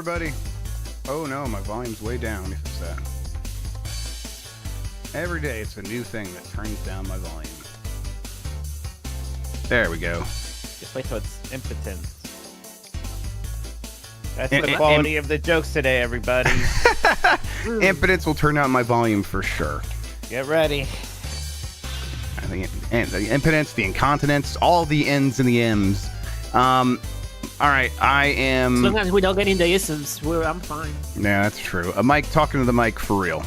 everybody. Oh no, my volume's way down. If it's that. Every day it's a new thing that turns down my volume. There we go. Just wait till it's impotence. That's the quality of the jokes today, everybody. Impotence will turn down my volume for sure. Get ready. I think the impotence, the incontinence, all the N's and the M's. All right, I am. As long as we don't get in the isms, I'm fine. Yeah, that's true. Mike talking to the mic for real.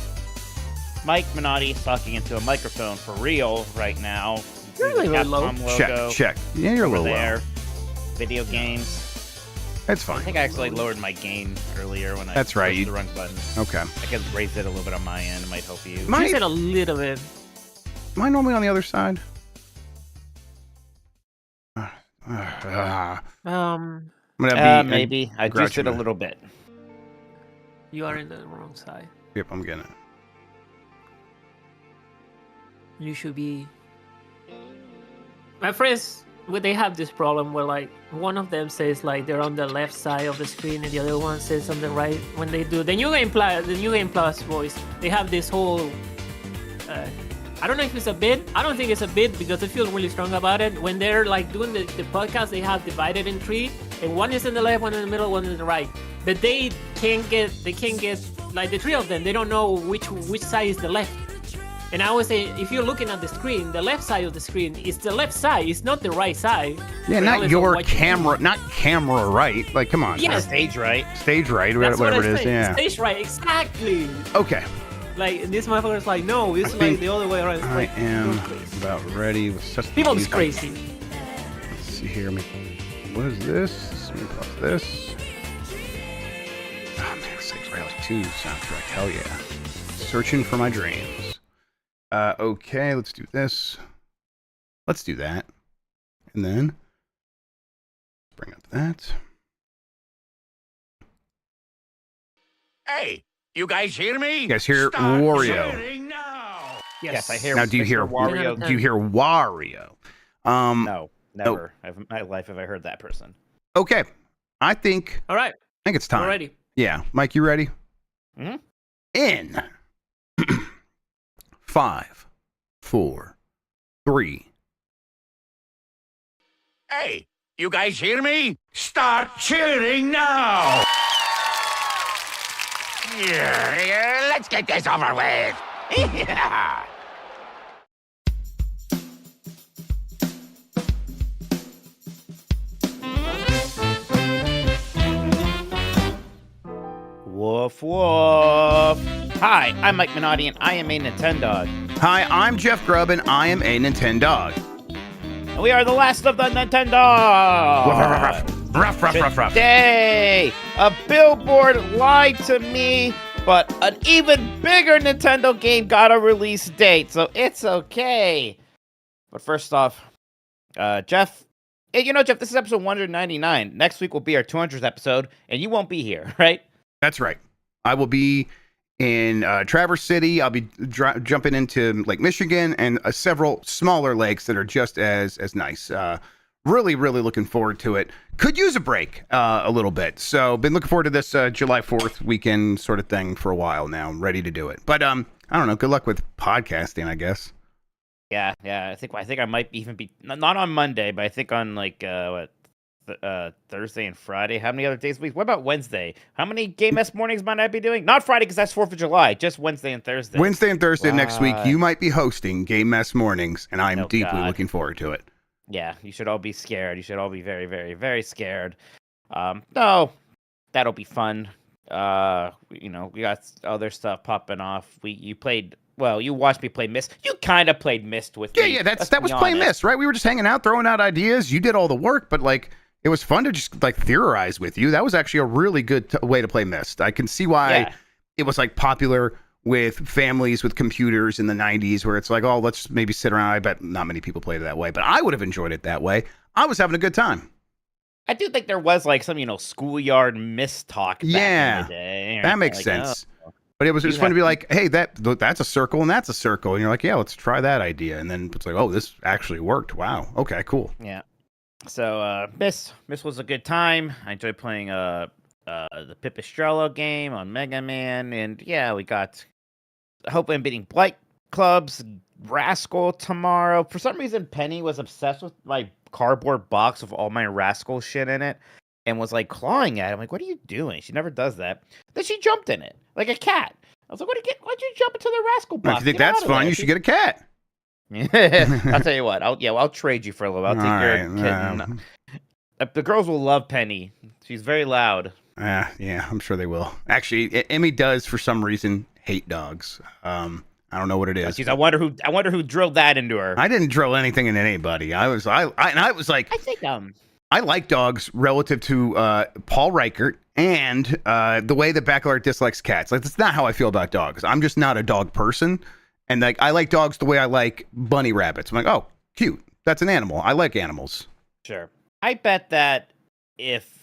Mike Minotti is talking into a microphone for real right now. You're really low. Check. Yeah, you're a little there. low. Video games. That's fine. I think I actually lowered my gain earlier when I pushed the wrong button. Okay. I can raise it a little bit on my end. It might help you. Raise it a little bit. Am I normally on the other side? Maybe. I juiced it a little bit. You are in the wrong side. Yep, I'm getting it. You should be. My friends, they have this problem where like one of them says like they're on the left side of the screen and the other one says on the right. When they do the New Game Plus voice, they have this whole. I don't know if it's a bit. I don't think it's a bit because I feel really strong about it. When they're like doing the podcast, they have divided in three, and one is in the left, one in the middle, one in the right. But they can't get like the three of them. They don't know which side is the left. And I always say, if you're looking at the screen, the left side of the screen is the left side. It's not the right side. Yeah, not your camera, not camera right. Like, come on. Yeah, stage right. Stage right, that's whatever what it is. Yeah. Stage right, exactly. Okay. Like this motherfucker's like, no, it's like the other way around. It's I like, am about ready with such. People is crazy. Let's see here. What is this? Let me pause this. Oh man, it's like Rally 2 soundtrack. Hell yeah. Searching for my dreams. Okay, let's do this. Let's do that. And then bring up that. Hey, you guys hear me? You guys hear Start Wario? cheering now. Yes, I hear. Now, do you hear Wario? Do you hear Wario? No, never. In my life have I heard that person. Okay, I think All right, it's time. we're ready. Yeah, Mike, you ready? Mm-hmm. In 5, 4, 3. Hey, you guys hear me? Start cheering now. Yeah, let's get this over with. Yeah. Woof woof. Hi, I'm Mike Minotti, and I am a Nintendog. Hi, I'm Jeff Grubb, and I am a Nintendog. And we are the last of the Nintendogs. Ruff. Today, a billboard lied to me, but an even bigger Nintendo game got a release date, so it's okay. But first off, Jeff, Jeff, this is episode 199. Next week will be our 200th episode, and you won't be here, right? That's right. I will be in Traverse City. I'll be jumping into Lake Michigan and several smaller lakes that are just as nice. Really looking forward to it. Could use a break a little bit. So been looking forward to this July 4th weekend sort of thing for a while now. I'm ready to do it. But I don't know. Good luck with podcasting, I guess. Yeah. I think I might even be not on Monday, but I think on like Thursday and Friday. How many other days a week? What about Wednesday? How many Game S mornings might I be doing? Not Friday because that's 4th of July. Just Wednesday and Thursday. Wednesday and Thursday next week, you might be hosting Game Mess Mornings, and I'm deeply looking forward to it. Yeah, you should all be scared. You should all be very, very, very scared. No, that'll be fun. We got other stuff popping off. You watched me play Myst. You kind of played Myst with me. Yeah, that was playing Myst, right? We were just hanging out, throwing out ideas. You did all the work, but like, it was fun to just like theorize with you. That was actually a really good way to play Myst. I can see why it was like popular with families with computers in the 90s where it's like, oh, let's maybe sit around. I bet not many people played it that way, but I would have enjoyed it that way. I was having a good time. I do think there was like some, schoolyard Myst talk back in the day. That makes sense. Oh. But it was fun to be like, hey, that's a circle and that's a circle. And you're like, yeah, let's try that idea. And then it's like, oh, this actually worked. Wow. Okay, cool. Yeah. So Myst was a good time. I enjoyed playing the Pipistrello game on Mega Man, and yeah, we got Hope I'm beating Blight Club's Rascal tomorrow. For some reason, Penny was obsessed with my cardboard box with all my Rascal shit in it, and was like clawing at it. I'm like, what are you doing? She never does that. Then she jumped in it like a cat. I was like, why'd you jump into the Rascal box? If you think that's fun, you should get a cat. I'll tell you what. I'll trade you for a little. I'll take your kitten. The girls will love Penny. She's very loud. Yeah, I'm sure they will. Actually, Emmy does for some reason hate dogs. I don't know what it is. I wonder who drilled that into her. I didn't drill anything into anybody. I was like, I like dogs relative to Paul Reichert and the way that Baccalaureate dislikes cats. Like, that's not how I feel about dogs. I'm just not a dog person. And like, I like dogs the way I like bunny rabbits. I'm like, oh, cute. That's an animal. I like animals. Sure. I bet that if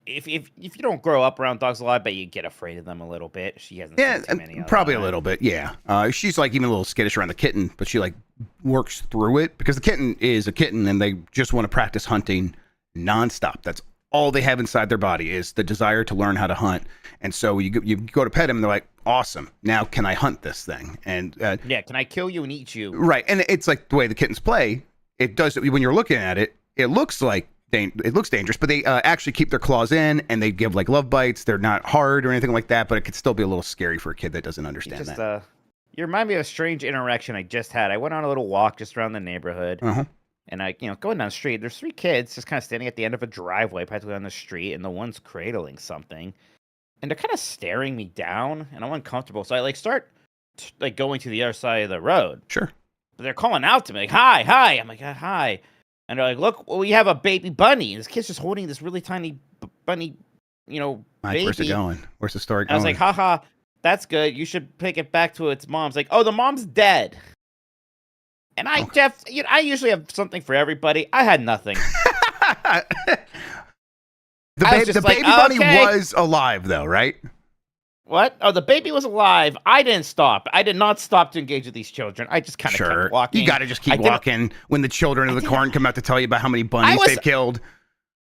you don't grow up around dogs a lot, I bet you get afraid of them a little bit. She hasn't seen too many of probably them. a little bit, yeah. She's like even a little skittish around the kitten, but she like works through it because the kitten is a kitten and they just want to practice hunting nonstop. That's all they have inside their body is the desire to learn how to hunt. And so you go to pet them and they're like, awesome. Now can I hunt this thing? And yeah, can I kill you and eat you? Right. And it's like the way the kittens play. It does when you're looking at it. It looks dangerous, but they actually keep their claws in and they give like love bites. They're not hard or anything like that, but it could still be a little scary for a kid that doesn't understand that. You remind me of a strange interaction I just had. I went on a little walk just around the neighborhood. And going down the street, there's 3 kids just kind of standing at the end of a driveway, practically on the street, and the one's cradling something. And they're kind of staring me down, and I'm uncomfortable. So I start going to the other side of the road. Sure. But they're calling out to me, like, hi. I'm like, hi. And they're like, look, we have a baby bunny. And this kid's just holding this really tiny bunny, baby. Where's it going? Where's the story going? I was like, haha, that's good. You should take it back to its mom's. Like, oh, the mom's dead. And I usually have something for everybody. I had nothing. The baby bunny was alive, though, right? What? Oh, the baby was alive. I didn't stop. I did not stop to engage with these children. I just kind of kept walking. You got to just keep walking when the children of the corn come out to tell you about how many bunnies they've killed.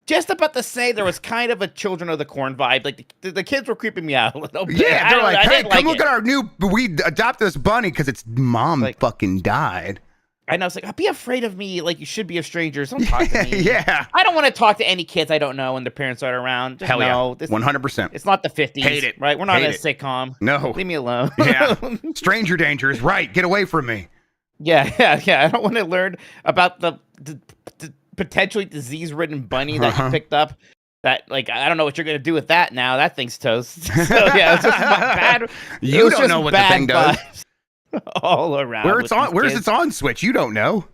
Just about to say there was kind of a Children of the Corn vibe. Like the kids were creeping me out a little bit. Yeah, they're like, hey, come look at we adopted this bunny because its mom fucking died. And I was like, be afraid of me like you should be of strangers. Don't talk to me. Yeah. I don't want to talk to any kids I don't know when their parents aren't around. Just Hell yeah. 100%. It's not the 50s. Hate it. Right? We're not in a sitcom. No. Leave me alone. Yeah. Stranger danger is right. Get away from me. Yeah. I don't want to learn about the potentially disease-ridden bunny that you picked up. That, I don't know what you're going to do with that now. That thing's toast. So, yeah, it's just bad. You don't know what the thing does. All around. Where's its on switch? You don't know.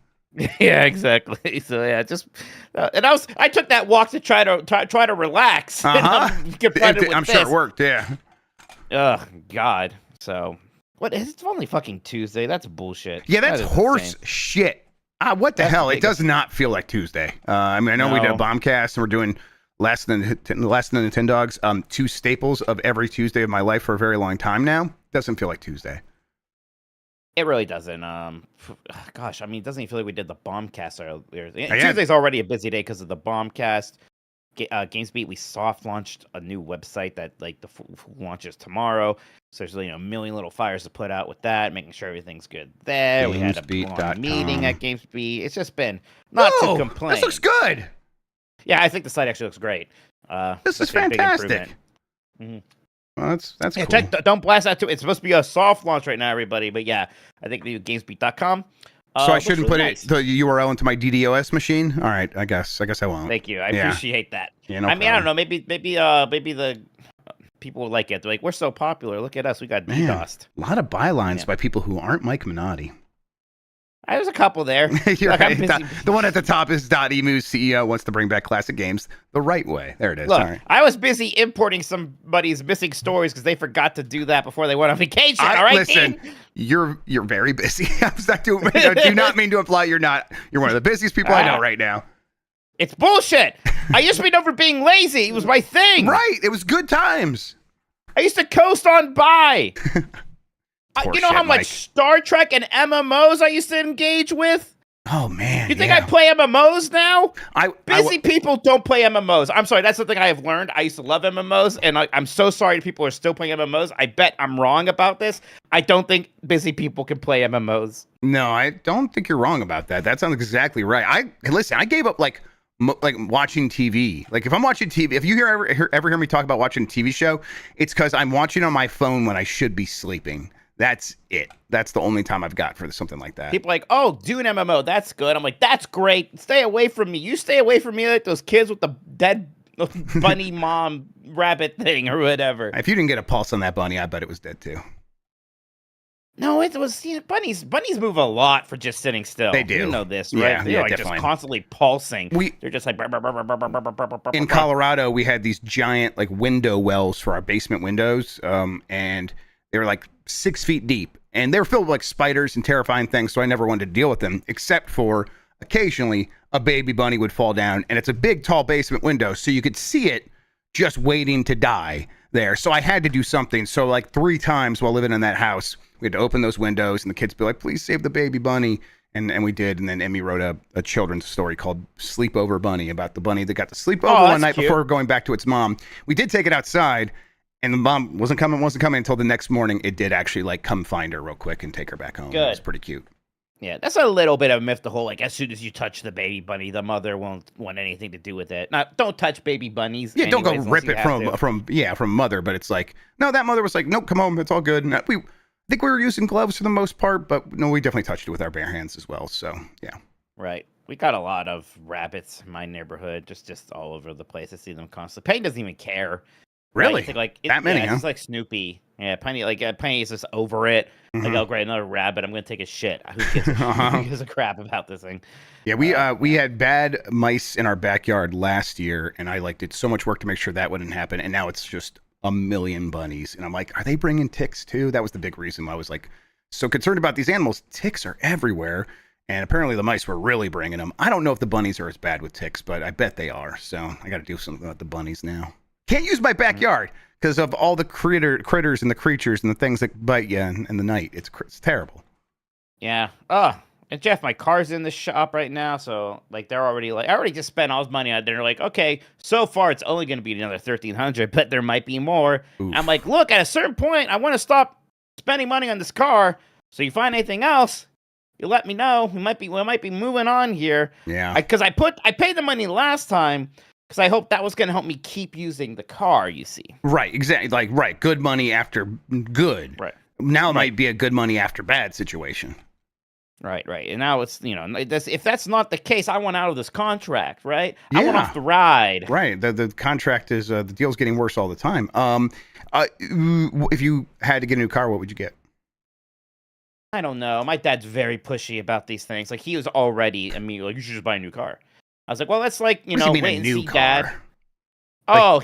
Yeah, exactly. So yeah, just and I took that walk to try to relax. I'm sure it worked. Yeah. Oh God. So what? It's only fucking Tuesday. That's bullshit. Yeah, that's horse shit. What the hell? It does not feel like Tuesday. I know we did a bombcast and we're doing less than the Nintendogs. 2 staples of every Tuesday of my life for a very long time now. Doesn't feel like Tuesday. It really doesn't. Gosh, it doesn't even feel like we did the bombcast earlier. Tuesday's already a busy day because of the bombcast. GamesBeat, we soft launched a new website that launches tomorrow. So there's a million little fires to put out with that, making sure everything's good there. We had a long meeting at GamesBeat. It's just been not to complain. This looks good. Yeah, I think the site actually looks great. This is fantastic. Well, that's cool. Don't blast that too. It's supposed to be a soft launch right now, everybody. But yeah, I think we do GamesBeat.com. So I shouldn't put the URL into my DDoS machine. All right, I guess I won't. Thank you. I appreciate that. Yeah, no I don't know. Maybe the people will like it. They're like, we're so popular. Look at us. We got DDoSed. A lot of bylines by people who aren't Mike Minotti. There's a couple there. You're right. The one at the top is .emu's CEO wants to bring back classic games the right way. There it is. Look, all right. I was busy importing somebody's missing stories because they forgot to do that before they went on vacation. All right, listen, team? You're very busy. Do not mean to imply you're not. You're one of the busiest people I know right now. It's bullshit. I used to be known for being lazy. It was my thing. Right. It was good times. I used to coast on by. You know how much Mike. Star Trek and MMOs I used to engage with? Oh man, You think yeah. I play MMOs now? I Busy people don't play MMOs. I'm sorry, that's something I have learned. I used to love MMOs, and I'm so sorry people are still playing MMOs. I bet I'm wrong about this. I don't think busy people can play MMOs. No, I don't think you're wrong about that. That sounds exactly right. I gave up like watching TV. Like if I'm watching TV, if you ever hear me talk about watching a TV show, it's because I'm watching on my phone when I should be sleeping. That's it. That's the only time I've got for something like that. People are like, oh, do an MMO. That's good. I'm like, that's great. Stay away from me. You stay away from me like those kids with the dead bunny mom rabbit thing or whatever. If you didn't get a pulse on that bunny, I bet it was dead too. No, it was bunnies. Bunnies move a lot for just sitting still. They do. You know this, right? Yeah, They're like definitely. just constantly pulsing. They're just like In Colorado, we had these giant like window wells for our basement windows, and they were like 6 feet deep, and they were filled with like spiders and terrifying things. So I never wanted to deal with them, except for occasionally a baby bunny would fall down, and it's a big, tall basement window, so you could see it just waiting to die there. So I had to do something. So like 3 times while living in that house, we had to open those windows, and the kids be like, "Please save the baby bunny." And we did. And then Emmy wrote a children's story called Sleepover Bunny, about the bunny that got to sleep over one night before going back to its mom. We did take it outside, and the mom wasn't coming until the next morning. It did actually like come find her real quick and take her back home. Good. It was pretty cute. Yeah, that's a little bit of a myth. The whole like, as soon as you touch the baby bunny, the mother won't want anything to do with it. Now, don't touch baby bunnies. Yeah, don't go anyways, rip it from mother. But it's like, no, that mother was like, nope, come home, it's all good. And I think we were using gloves for the most part, but no, we definitely touched it with our bare hands as well. So yeah. Right. We got a lot of rabbits in my neighborhood, just all over the place. I see them constantly. Penny doesn't even care. Really? Right? That many? Yeah, it's like Snoopy. Yeah, Penny is just over it. Mm-hmm. Like, oh great, another rabbit. I'm gonna take a shit. Who gives a crap about this thing? Yeah, we had bad mice in our backyard last year, and I did so much work to make sure that wouldn't happen, and now it's just a million bunnies, and I'm like, are they bringing ticks too? That was the big reason why I was like so concerned about these animals. Ticks are everywhere, and apparently the mice were really bringing them. I don't know if the bunnies are as bad with ticks, but I bet they are. So I got to do something about the bunnies now. Can't use my backyard because of all the critters and the creatures and the things that bite you in the night. It's terrible. Yeah. And Jeff, my car's in the shop right now, so like they're already like, I already just spent all this money on it. They're like, okay, so far it's only going to be another $1,300, but there might be more. I'm like, look, at a certain point, I want to stop spending money on this car. So you find anything else, you let me know. We might be moving on here. Yeah. Because I paid the money last time because I hoped that was going to help me keep using the car. You see. Right. Exactly. Right. Good money after good. Right. Now it might be a good money after bad situation. Right. And now it's, if that's not the case, I want out of this contract, right? Yeah. I want off the ride. Right. The contract is, the deal's getting worse all the time. If you had to get a new car, what would you get? I don't know. My dad's very pushy about these things. Like, he was already immediately like, you should just buy a new car. I was like, well, that's like, wait and see, Dad.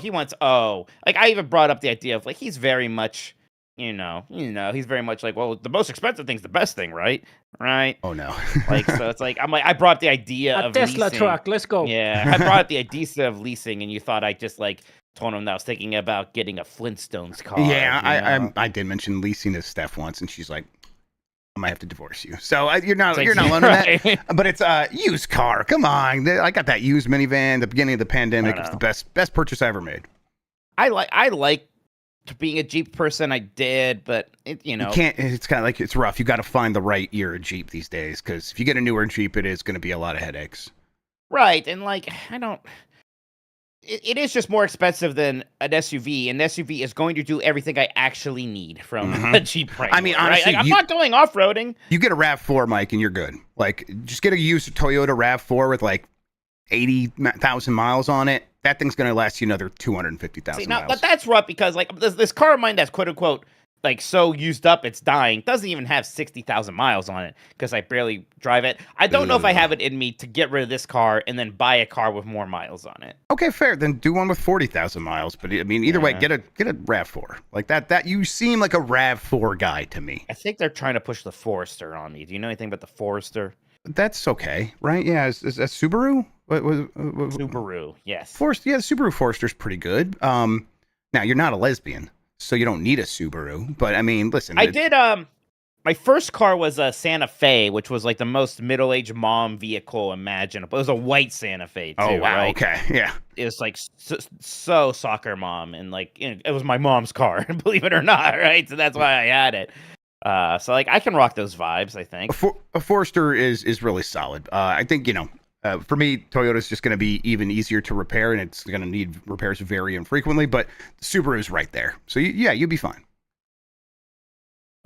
He wants, like, I even brought up the idea of, like, he's very much, he's very much like, well, the most expensive thing's the best thing, right? Right? Oh, no. Like, so it's like, I brought up the idea of Tesla leasing. truck, let's go. Yeah, I brought up the idea of leasing, and you thought I just, like, told him that I was thinking about getting a Flintstones car. Yeah, I did mention leasing to Steph once, and she's like, I might have to divorce you. So you're not alone in that. But it's a used car. Come on, I got that used minivan at the beginning of the pandemic. It's the best purchase I ever made. I like being a Jeep person. I did, but you can't. It's kind of like, it's rough. You got to find the right year Jeep these days, because if you get a newer Jeep, it is going to be a lot of headaches. Right, and like I don't. It is just more expensive than an SUV, and an SUV is going to do everything I actually need from a Jeep Wrangler. I mean, honestly, right? I'm not going off-roading. You get a RAV4, Mike, and you're good. Like, just get a used Toyota RAV4 with like 80,000 miles on it. That thing's going to last you another 250,000 miles. But that's rough because like this car of mine that's quote unquote like so used up it's dying doesn't even have 60,000 miles on it because I barely drive it. I don't know if I have it in me to get rid of this car and then buy a car with more miles on it. Okay, fair. Then do one with 40,000 miles. But I mean, either way, get a RAV4 like that. That you seem like a RAV4 guy to me. I think they're trying to push the Forester on me. Do you know anything about the Forester? That's okay, right? Yeah, is that Subaru? What Subaru, yes. Forester, yeah, the Subaru Forester's pretty good. Now you're not a lesbian, so you don't need a Subaru. But I mean, listen, I did. my first car was a Santa Fe, which was like the most middle-aged mom vehicle imaginable. It was a white Santa Fe too. Oh wow, right? okay, yeah. It was like so soccer mom, and like it was my mom's car, believe it or not, right? So that's why I had it. So like I can rock those vibes, I think. A Forester is really solid. I think for me, Toyota's just going to be even easier to repair, and it's going to need repairs very infrequently. But Subaru's right there, so yeah, you'll be fine.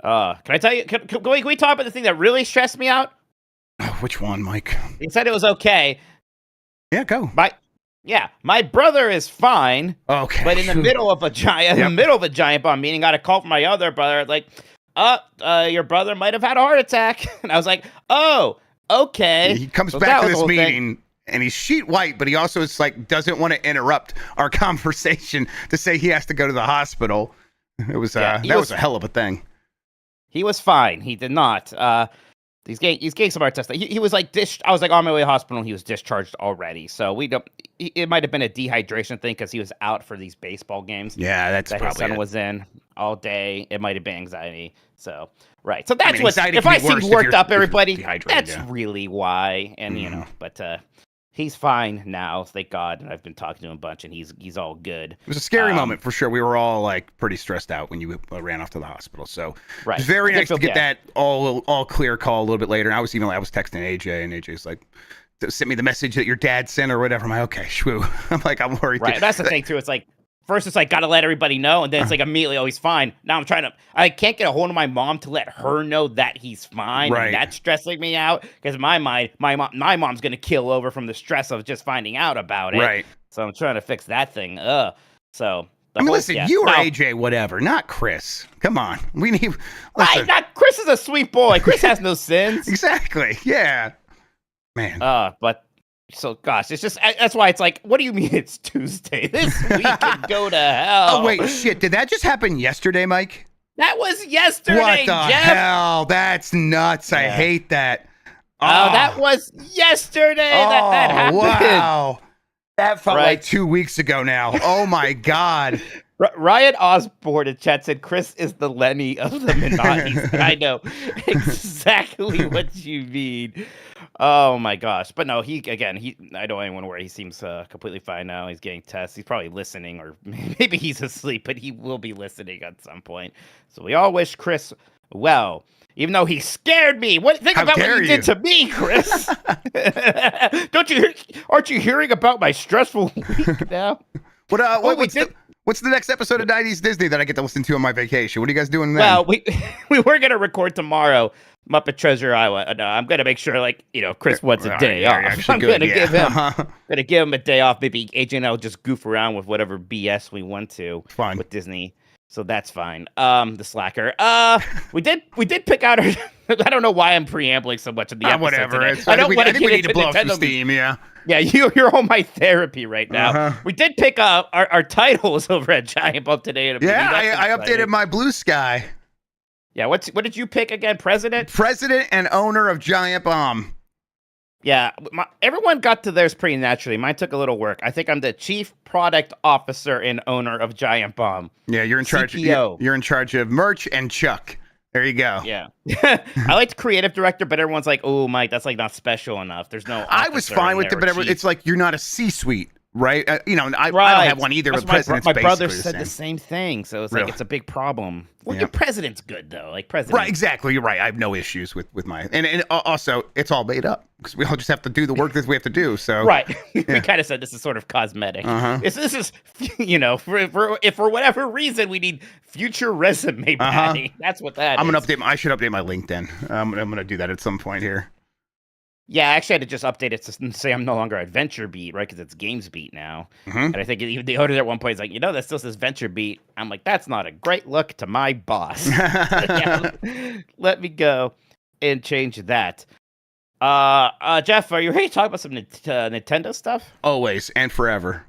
Can I tell you? Can we talk about the thing that really stressed me out? Which one, Mike? He said it was okay. Yeah, go. My brother is fine. Okay, But in the middle of a giant bomb meeting, got a call from my other brother, like, your brother might have had a heart attack. And I was like, oh, okay. He comes So back that to was the this whole meeting and he's sheet white, but he also is like doesn't want to interrupt our conversation to say he has to go to the hospital. It was that was a hell of a thing. He was fine. He did not. He's getting some heart tests. He was like I was like on my way to the hospital. And he was discharged already. So we don't. It might have been a dehydration thing because he was out for these baseball games. Yeah, that's that probably his son it. was in all day. It might have been anxiety. So right. So that's anxiety if can I be worse seem if worked you're up, everybody. dehydrated, That's yeah. really why. And but he's fine now, thank God. And I've been talking to him a bunch, and he's all good. It was a scary moment for sure. We were all like pretty stressed out when you ran off to the hospital. So Right. it was very nice to get okay. that all clear call a little bit later. And I was texting AJ, and AJ's like, sent me the message that your dad sent or whatever. I'm like, okay, shwoo. I'm like, I'm worried. Right. That's the thing too. It's like first it's like gotta let everybody know, and then it's like immediately, oh, he's fine. Now I can't get a hold of my mom to let her know that he's fine. Right. And that's stressing me out because in my mind, my mom's gonna kill over from the stress of just finding out about it. Right. So I'm trying to fix that thing. So listen, you or AJ, whatever, not Chris. Come on. We need Right, Chris is a sweet boy. Chris has no sins. Exactly. Yeah. Man. But so gosh, it's just that's why it's like, what do you mean it's Tuesday? This week can go to hell. Oh wait, shit! Did that just happen yesterday, Mike? That was yesterday. What the Jeff. hell? That's nuts! I hate that. Oh, that was yesterday that happened. Wow. That felt Right. like 2 weeks ago now. Oh my God. Ryan Osborne in chat said Chris is the Lenny of the Minottis. I know exactly what you mean. Oh my gosh. But no, I don't anyone worry. He seems completely fine now. He's getting tests. He's probably listening, or maybe he's asleep, but he will be listening at some point. So we all wish Chris well. Even though he scared me. Think about what you did to me, Chris. Aren't you hearing about my stressful week now? What's the next episode of 90s Disney that I get to listen to on my vacation? What are you guys doing then? Well, we were gonna record tomorrow, Muppet Treasure Island. No, I'm gonna make sure, Chris wants a day off. I'm gonna give him a day off. Maybe AJ and I will just goof around with whatever BS we want to. Fine. With Disney. So that's fine. The slacker. We did pick out our. I don't know why I'm preambling so much of the episode. Whatever. Today. I don't want to we need to blow up some Nintendo steam. Yeah. Yeah, you're on my therapy right now. Uh-huh. We did pick up our titles over at Giant Bomb today. I updated my blue sky. Yeah, what did you pick again? President and owner of Giant Bomb. Yeah, everyone got to theirs pretty naturally. Mine took a little work. I think I'm the chief product officer and owner of Giant Bomb. Yeah, you're in charge. You're in charge of merch and Chuck. There you go. Yeah. I liked creative director, but everyone's like, oh, Mike, that's like not special enough. There's no. I was fine with it, but it's like you're not a C-suite, right? I don't have one either. That's But president's my brother basically said the same thing, so it's like it's a big problem. Well, your president's good though, like president. Right, exactly. You're right. I have no issues with my and also it's all made up because we all just have to do the work that we have to do. So right, we kind of said this is sort of cosmetic. This is for whatever reason we need future resume padding. That's what that is. I should update my LinkedIn. I'm gonna do that at some point here. Yeah, I actually had to just update it to say I'm no longer at Venture Beat, right? Because it's Games Beat now. And I think even the owner at one point is like, that still says Venture Beat. I'm like, that's not a great look to my boss. Let me go and change that. Jeff, are you ready to talk about some Nintendo stuff? Always and forever.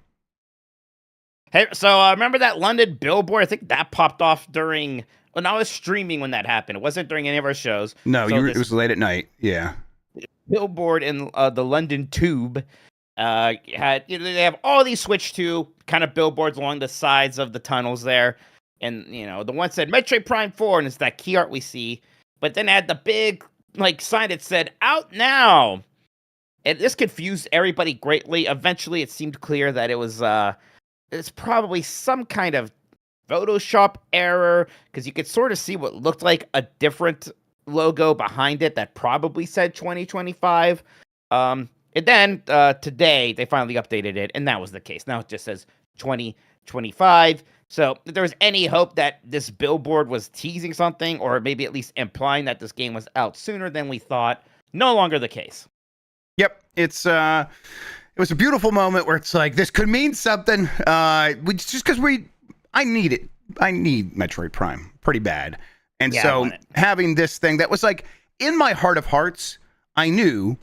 Hey, so remember that London billboard? I think that popped off during. Well, I was streaming when that happened. It wasn't during any of our shows. No, it was late at night. Yeah. Billboard in the London Tube they have all these Switch 2 kind of billboards along the sides of the tunnels there, and the one said Metroid Prime 4, and it's that key art we see, but then had the big sign that said "Out now." And this confused everybody greatly. Eventually, it seemed clear that it's probably some kind of Photoshop error, because you could sort of see what looked like a different logo behind it that probably said 2025. And then today they finally updated it, and that was the case. Now it just says 2025. So if there was any hope that this billboard was teasing something, or maybe at least implying that this game was out sooner than we thought, no longer the case. Yep, it was a beautiful moment where it's like, this could mean something. Just because I need it. I need Metroid Prime pretty bad. And Yeah, I so want it. having this thing that was like, in my heart of hearts, I knew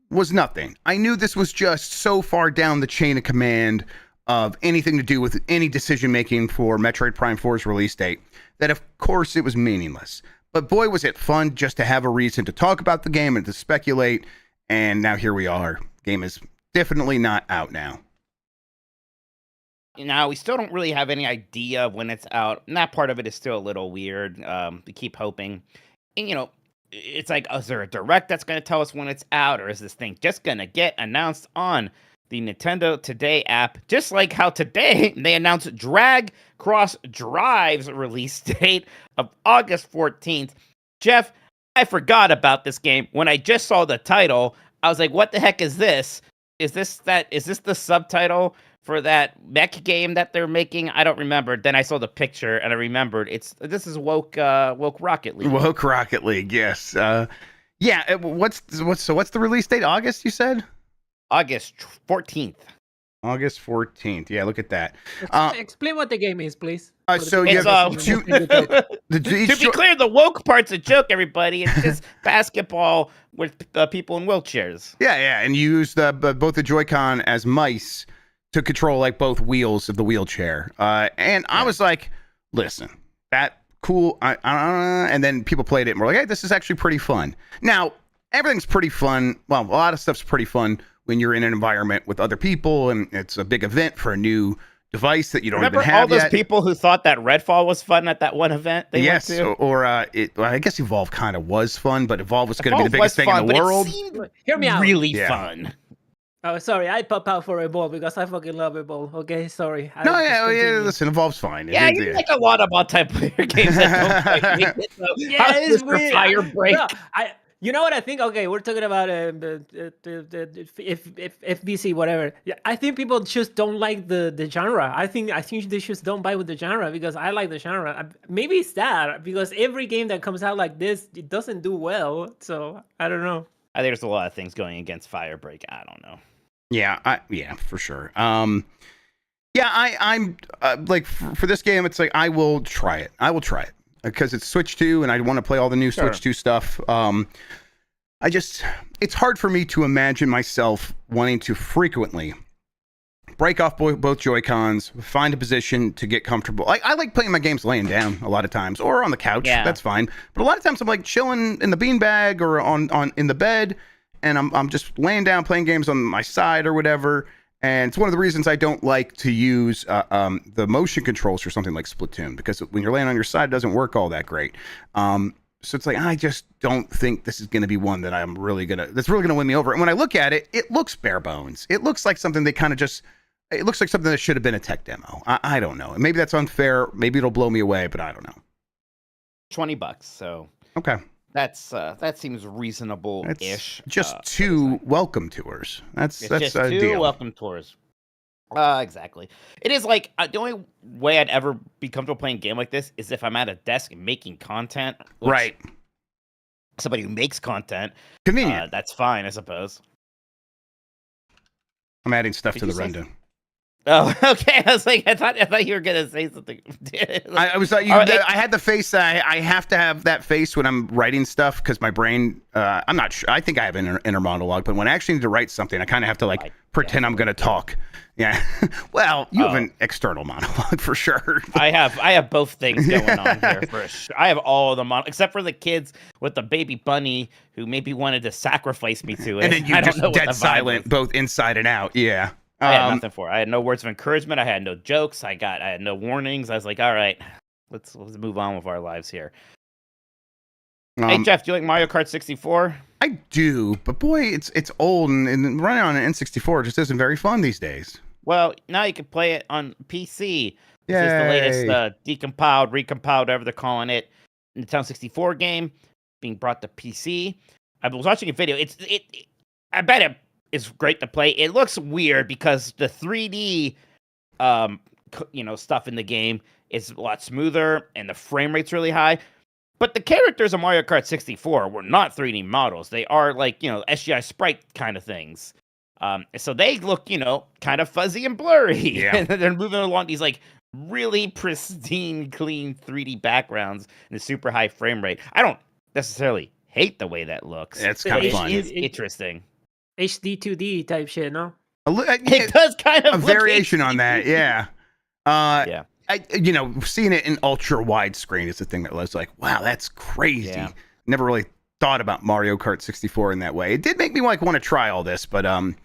was nothing. I knew this was just so far down the chain of command of anything to do with any decision making for Metroid Prime 4's release date that of course it was meaningless. But boy, was it fun just to have a reason to talk about the game and to speculate. And now here we are. Game is definitely not out now. Now, we still don't really have any idea of when it's out, and that part of it is still a little weird. We keep hoping. And, it's like, is there a direct that's going to tell us when it's out, or is this thing just going to get announced on the Nintendo Today app? Just like how today they announced Drag Cross Drive's release date of August 14th. Jeff, I forgot about this game. When I just saw the title, I was like, what the heck is this? Is this the subtitle for that mech game that they're making? I don't remember. Then I saw the picture and I remembered this is Woke Rocket League. Woke Rocket League, yes. What's the release date? August, you said? August 14th. August 14th. Yeah, look at that. Explain what the game is, please. So you have to be clear, the woke part's a joke, everybody. It's just basketball with people in wheelchairs. Yeah, and you use both the Joy-Con as mice to control like both wheels of the wheelchair. And I was like, listen, that cool. And then people played it and were like, hey, this is actually pretty fun. Now, everything's pretty fun. Well, a lot of stuff's pretty fun when you're in an environment with other people and it's a big event for a new device that you don't Remember even have all those yet. people who thought that Redfall was fun at that one event they went to? Or I guess Evolve kind of was fun, but Evolve was going to be the biggest thing in the world. It seemed Hear me out. really Yeah. fun. Oh, sorry, I pop out for Evolve because I fucking love Evolve. Okay, sorry. Listen, Evolve's fine. Yeah, you like a lot of multiplayer games that don't make it. So Yeah, how's it's this for weird. Fire Break? No, you know what I think? Okay, we're talking about if FBC whatever. Yeah, I think people just don't like the genre. I think they just don't buy with the genre because I like the genre. Maybe it's that because every game that comes out like this, it doesn't do well. So I don't know. I think there's a lot of things going against Fire Break. I don't know. Yeah, for sure. I'm like for this game, it's like I will try it because it's Switch 2 and I want to play all the new Sure. Switch 2 stuff. It's hard for me to imagine myself wanting to frequently break off both Joy-Cons, find a position to get comfortable. I like playing my games laying down a lot of times or on the couch. Yeah. That's fine. But a lot of times I'm like chilling in the beanbag or on in the bed. And I'm just laying down playing games on my side or whatever. And it's one of the reasons I don't like to use the motion controls for something like Splatoon, because when you're laying on your side, it doesn't work all that great. So it's like, I just don't think this is going to be one that that's really going to win me over. And when I look at it, it looks bare bones. It looks like something it looks like something that should have been a tech demo. I don't know. And maybe that's unfair. Maybe it'll blow me away, but I don't know. $20. So Okay. that seems reasonable-ish. It's just 2 welcome tours. That's just a 2 deal. welcome tours. Exactly. It is like the only way I'd ever be comfortable playing a game like this is if I'm at a desk making content. which Right. Somebody who makes content. Convenient. That's fine, I suppose. I'm adding stuff Did to the you say- rundown. Oh, okay. I was like, I thought you were gonna say something. I was like, I had the face. I have to have that face when I'm writing stuff because my brain. I'm not sure. I think I have an inner monologue, but when I actually need to write something, I kind of have to pretend I'm going to talk. Yeah. Well, you have an external monologue for sure. I have both things going on here for sure. I have all of them on, except for the kids with the baby bunny who maybe wanted to sacrifice me to it. And then you I don't just know what dead the vibe silent, was. both inside and out. Yeah. I had nothing for it. I had no words of encouragement. I had no jokes. I had no warnings. I was like, all right, let's move on with our lives here. Hey Jeff, do you like Mario Kart 64? I do, but boy, it's old and running on an N64 just isn't very fun these days. Well, now you can play it on PC. This is the latest decompiled, recompiled, whatever they're calling it, Nintendo 64 game being brought to PC. I was watching a video. I bet it is great to play. It looks weird because the 3D, stuff in the game is a lot smoother and the frame rate's really high. But the characters of Mario Kart 64 were not 3D models. They are like, SGI sprite kind of things. So they look, kind of fuzzy and blurry. Yeah. And they're moving along these like really pristine, clean 3D backgrounds and a super high frame rate. I don't necessarily hate the way that looks. It's kind of fun. It's interesting. HD 2D type shit, no? It does kind of a look variation on HD. that, yeah. Yeah. Seeing it in ultra widescreen is the thing that was like, wow, that's crazy. Yeah. Never really thought about Mario Kart 64 in that way. It did make me want to try all this, but I don't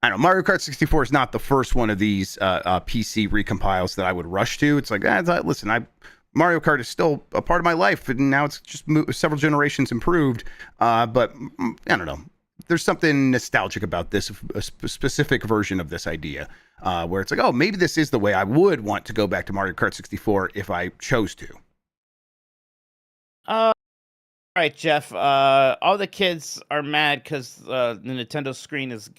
know. Mario Kart 64 is not the first one of these PC recompiles that I would rush to. It's like, listen, Mario Kart is still a part of my life, and now it's just several generations improved. But I don't know. There's something nostalgic about this, a specific version of this idea, where it's like, oh, maybe this is the way I would want to go back to Mario Kart 64 if I chose to. All right, Jeff. All the kids are mad because the Nintendo screen is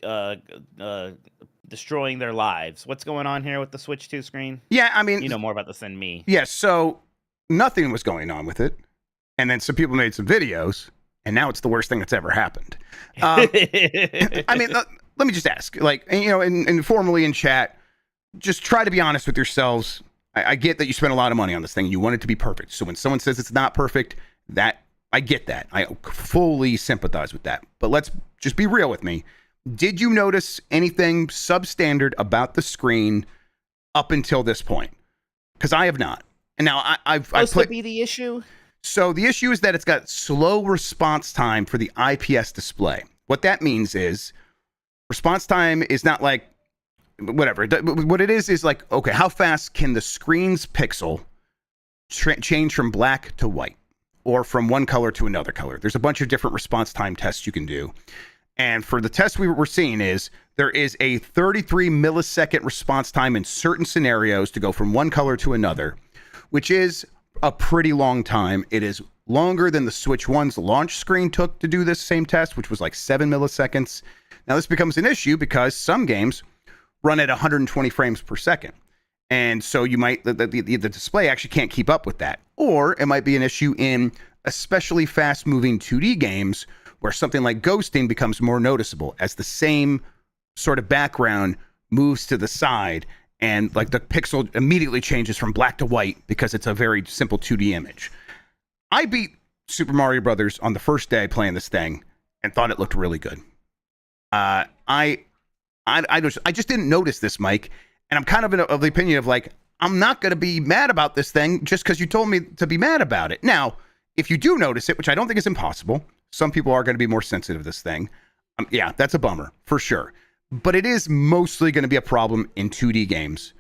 destroying their lives. What's going on here with the Switch 2 screen? Yeah, I mean, You know more about this than me. yeah, so nothing was going on with it. And then some people made some videos, and now it's the worst thing that's ever happened. I mean, let me just ask, like, informally in chat, just try to be honest with yourselves. I get that you spent a lot of money on this thing. You want it to be perfect. So when someone says it's not perfect, I get that. I fully sympathize with that. But let's just be real with me. Did you notice anything substandard about the screen up until this point? Because I have not. And now I've Supposed to be the issue? So the issue is that it's got slow response time for the IPS display. What that means is response time is not like whatever. What it is like, okay, how fast can the screen's pixel change from black to white or from one color to another color? There's a bunch of different response time tests you can do. And for the test we're seeing is there is a 33 millisecond response time in certain scenarios to go from one color to another, which is a pretty long time. It is longer than the Switch 1's launch screen took to do this same test, which was like 7 milliseconds. Now this becomes an issue because some games run at 120 frames per second. And so you might, the display actually can't keep up with that. Or it might be an issue in especially fast moving 2D games where something like ghosting becomes more noticeable as the same sort of background moves to the side and like the pixel immediately changes from black to white because it's a very simple 2D image. I beat Super Mario Brothers on the first day playing this thing and thought it looked really good. I just didn't notice this, Mike, and I'm kind of the opinion of like, I'm not going to be mad about this thing just because you told me to be mad about it. Now, if you do notice it, which I don't think is impossible, some people are going to be more sensitive to this thing. Yeah, that's a bummer for sure. But it is mostly going to be a problem in 2D games.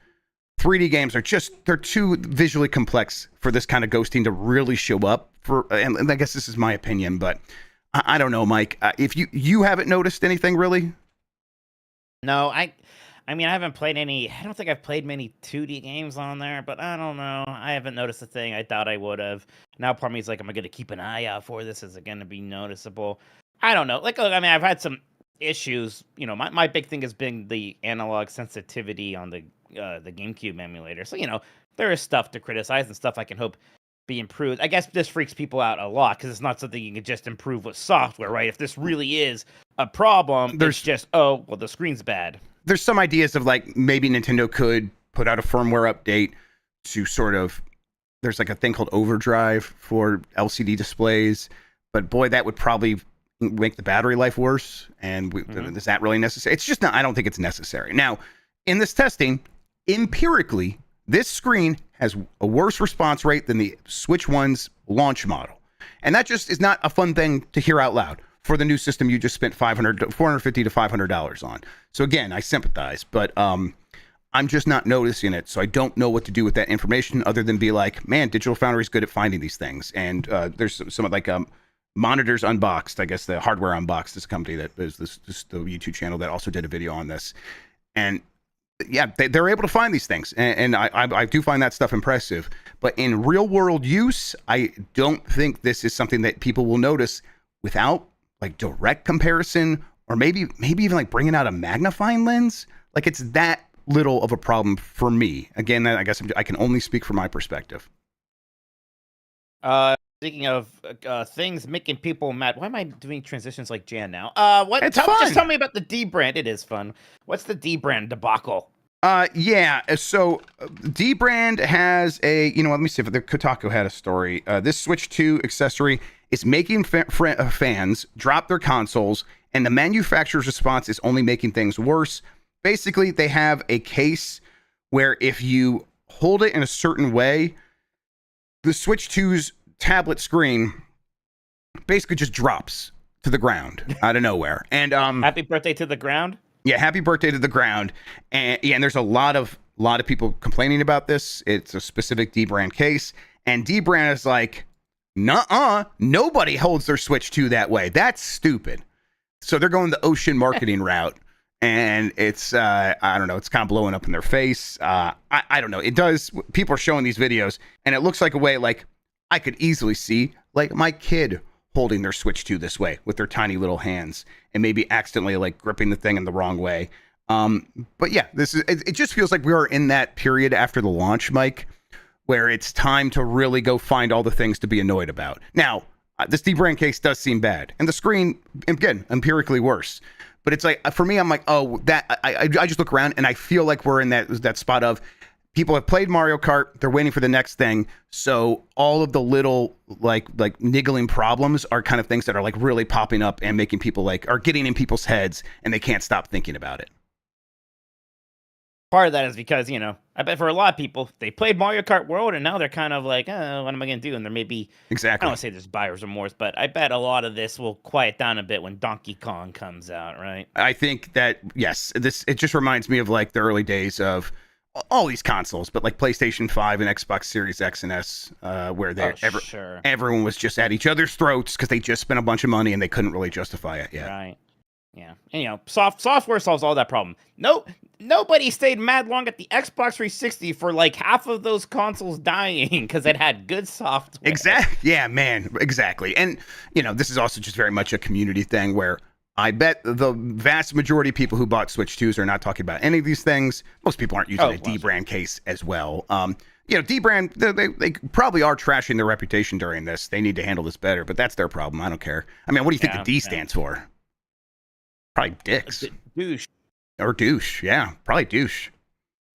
3D games they're too visually complex for this kind of ghosting to really show up and I guess this is my opinion, but I don't know, Mike. If you haven't noticed anything really? No, I mean, I haven't played any. I don't think I've played many 2D games on there, but I don't know. I haven't noticed a thing. I thought I would have. Now, part of me is like, am I going to keep an eye out for this? Is it going to be noticeable? I don't know. Like, look, I mean, I've had some issues. My big thing has been the analog sensitivity on the GameCube emulator. So, there is stuff to criticize and stuff I can hope be improved. I guess this freaks people out a lot because it's not something you can just improve with software, right? If this really is a problem, there's just, the screen's bad. There's some ideas of like maybe Nintendo could put out a firmware update to sort of, there's like a thing called overdrive for LCD displays, but boy, that would probably make the battery life worse. And is that really necessary? It's just not, I don't think it's necessary. Now, in this testing, empirically, this screen has a worse response rate than the Switch 1's launch model. And that just is not a fun thing to hear out loud for the new system you just spent $450 to $500 on. So again, I sympathize, but I'm just not noticing it. So I don't know what to do with that information other than be like, man, Digital Foundry is good at finding these things. And there's some like Monitors Unboxed, I guess the Hardware Unboxed is a company that is this the YouTube channel that also did a video on this. And yeah, they're able to find these things. And I do find that stuff impressive. But in real world use, I don't think this is something that people will notice without like direct comparison, or maybe even like bringing out a magnifying lens. Like it's that little of a problem for me. Again, I guess I can only speak from my perspective. Speaking of things making people mad, why am I doing transitions like Jan now? It's fun. Just tell me about the D brand. It is fun. What's the D brand debacle? Yeah. So D brand has a, let me see if the Kotaku had a story. This Switch 2 accessory is making fans drop their consoles, and the manufacturer's response is only making things worse. Basically, they have a case where if you hold it in a certain way, the Switch 2's tablet screen basically just drops to the ground out of nowhere. And happy birthday to the ground. Yeah, happy birthday to the ground. And yeah, and there's a lot of people complaining about this. It's a specific D brand case, and D brand is like, nuh-uh, nobody holds their Switch 2 that way. That's stupid. So they're going the ocean marketing route. And it's, I don't know, it's kind of blowing up in their face. I don't know. It does. People are showing these videos, and it looks like a way, like, I could easily see, like, my kid holding their Switch 2 this way with their tiny little hands and maybe accidentally, like, gripping the thing in the wrong way. But yeah, it just feels like we are in that period after the launch, Mike, where it's time to really go find all the things to be annoyed about. Now, this D-brand case does seem bad, and the screen, again, empirically worse. But it's like, for me, I'm like, oh, that I just look around and I feel like we're in that spot of people have played Mario Kart, they're waiting for the next thing. So all of the little like niggling problems are kind of things that are like really popping up and making people are getting in people's heads, and they can't stop thinking about it. Part of that is because, I bet for a lot of people, they played Mario Kart World and now they're kind of like, oh, what am I going to do? And there may be, exactly. I don't want to say there's buyer's remorse, but I bet a lot of this will quiet down a bit when Donkey Kong comes out, right? I think that, yes, it just reminds me of like the early days of all these consoles, but like PlayStation 5 and Xbox Series X and S, where everyone was just at each other's throats because they just spent a bunch of money and they couldn't really justify it yet. Right. Yeah. And, software solves all that problem. Nobody stayed mad long at the Xbox 360 for like half of those consoles dying because it had good software. Exactly. Yeah, man. Exactly. And, this is also just very much a community thing where I bet the vast majority of people who bought Switch 2s are not talking about any of these things. Most people aren't using a D-brand case as well. D-brand, they probably are trashing their reputation during this. They need to handle this better, but that's their problem. I don't care. I mean, what do you think the D stands for? Probably dicks. Douche. Or douche, yeah. Probably douche.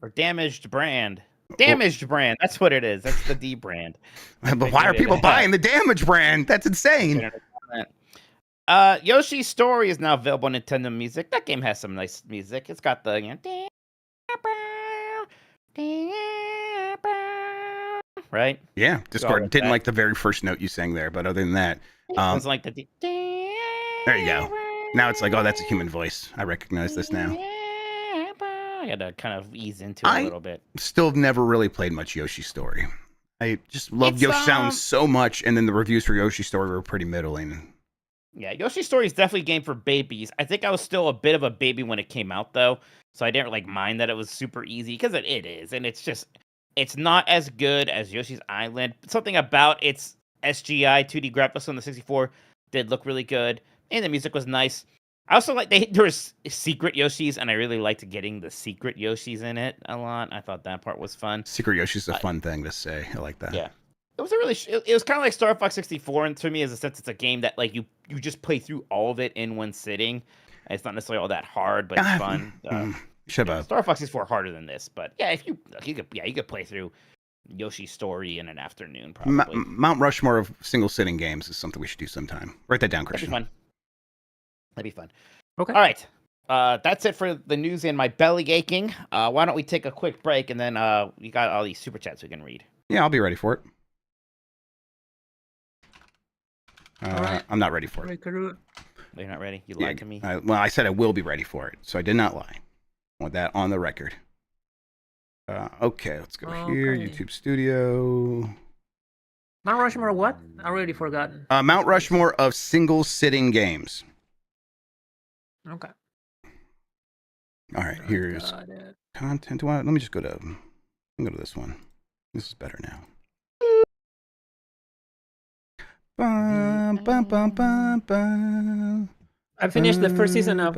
Or damaged brand. Damaged brand. That's what it is. That's the D brand. But why are people buying the damaged brand? That's insane. Yoshi's Story is now available on Nintendo Music. That game has some nice music. It's got the right? Yeah. Discord didn't like the very first note you sang there, but other than that, sounds like the there you go. Now it's like, oh, that's a human voice. I recognize this now. I had to kind of ease into it a little bit. Still never really played much Yoshi Story. I just love Yoshi Sound so much, and then the reviews for Yoshi Story were pretty middling. Yeah, Yoshi Story is definitely a game for babies. I think I was still a bit of a baby when it came out, though, so I didn't mind that it was super easy, because it is, and it's not as good as Yoshi's Island. Something about its SGI 2D graphics on the 64 did look really good, and the music was nice. I also like there was secret Yoshis, and I really liked getting the secret Yoshis in it a lot. I thought that part was fun. Secret Yoshi's a fun thing to say. I like that. Yeah. It was it was kind of like Star Fox 64, and to me, as a sense, it's a game that you just play through all of it in one sitting. It's not necessarily all that hard, but it's fun. Star Fox 64 harder than this, but yeah, you could play through Yoshi's Story in an afternoon, probably. Mount Rushmore of single sitting games is something we should do sometime. Write that down, Christian. That'd be fun. Okay. All right. That's it for the news and my belly aching. Why don't we take a quick break, and then we got all these super chats we can read. Yeah, I'll be ready for it. Right. I'm not ready for it. You're not ready? You lied to me? I said I will be ready for it, so I did not lie. I want that on the record. Okay, let's go here. YouTube Studio. Mount Rushmore, what? I already forgotten. Mount Rushmore of single sitting games. Okay. All right, here's Got it. content. Let me just go to this one. This is better now. Bum, bum, bum, bum, bum. I finished the first season of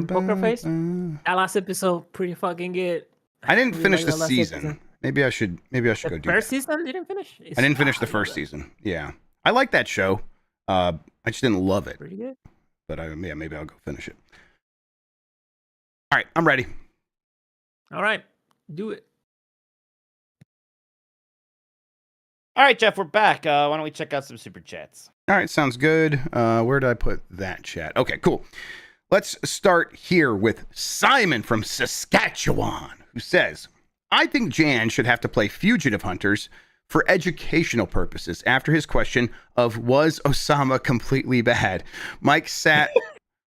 Poker Face. That last episode, pretty fucking good. I didn't really finish like the that last season. episode. Maybe I should go The do that. first season you didn't finish? I didn't finish the first season. Yeah, I like that show. I just didn't love it. Pretty good. But maybe I'll go finish it. All right, I'm ready. All right, do it. All right, Jeff, we're back. Why don't we check out some super chats? All right, sounds good. Where did I put that chat? Okay, cool. Let's start here with Simon from Saskatchewan, who says, I think Jan should have to play Fugitive Hunters for educational purposes after his question of was Osama completely bad. Mike sat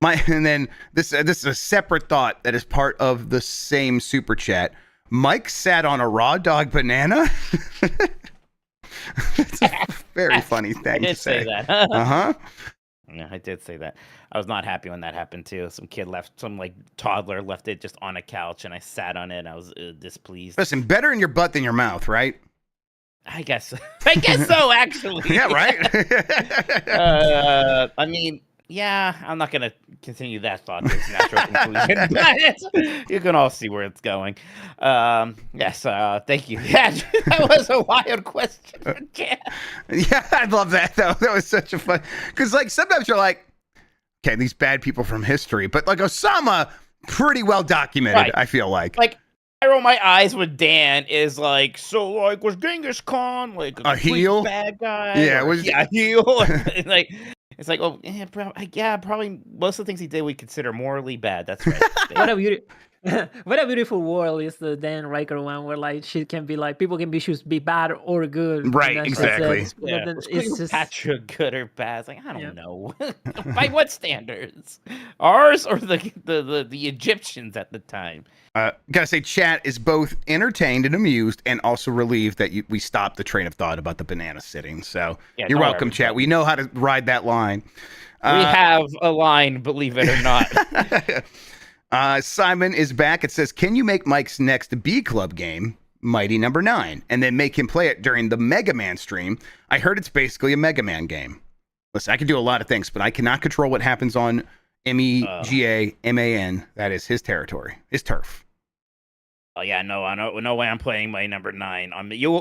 and then this is a separate thought that is part of the same super chat. Mike sat on a raw dog banana. It's a very funny thing I to did say say. that. Uh-huh. Yeah, I did say that. I was not happy when that happened too. Some kid left, some like toddler left it just on a couch, and I sat on it. And I was displeased. Listen, better in your butt than your mouth, right? I guess. I guess so. Actually. Yeah, right. I mean, yeah. I'm not gonna continue that thought to its natural conclusion. But you can all see where it's going. Yes. Thank you. Yeah, that was a wild question. Yeah. Yeah, I love that though. That was such a fun because like sometimes you're like, okay, these bad people from history, but like Osama, pretty well documented. Right. I feel like I roll my eyes with Dan is like, so like was Genghis Khan like a complete heel? bad guy? Yeah, or, was a heel. Like it's like, oh yeah, probably most of the things he did we consider morally bad. That's right. What a what a beautiful world is the Dan Riker one, where like shit can be like people can be bad or good. Right, and that's just it. exactly. But Yeah. then Was it's just Cleopatra good or bad? It's like I don't Yeah. know. By what standards? Ours or the Egyptians at the time? gotta say, chat is both entertained and amused, and also relieved that we stopped the train of thought about the banana sitting. So Yeah, you're don't welcome, worry. chat. We know how to ride that line. We have a line, believe it or not. Simon is back. It says, can you make Mike's next B Club game Mighty Number 9 and then make him play it during the Mega Man stream? I heard it's basically a Mega Man game. Listen, I can do a lot of things, but I cannot control what happens on MEGAMAN. That is his territory, his turf. Oh yeah, no way I'm playing my number 9.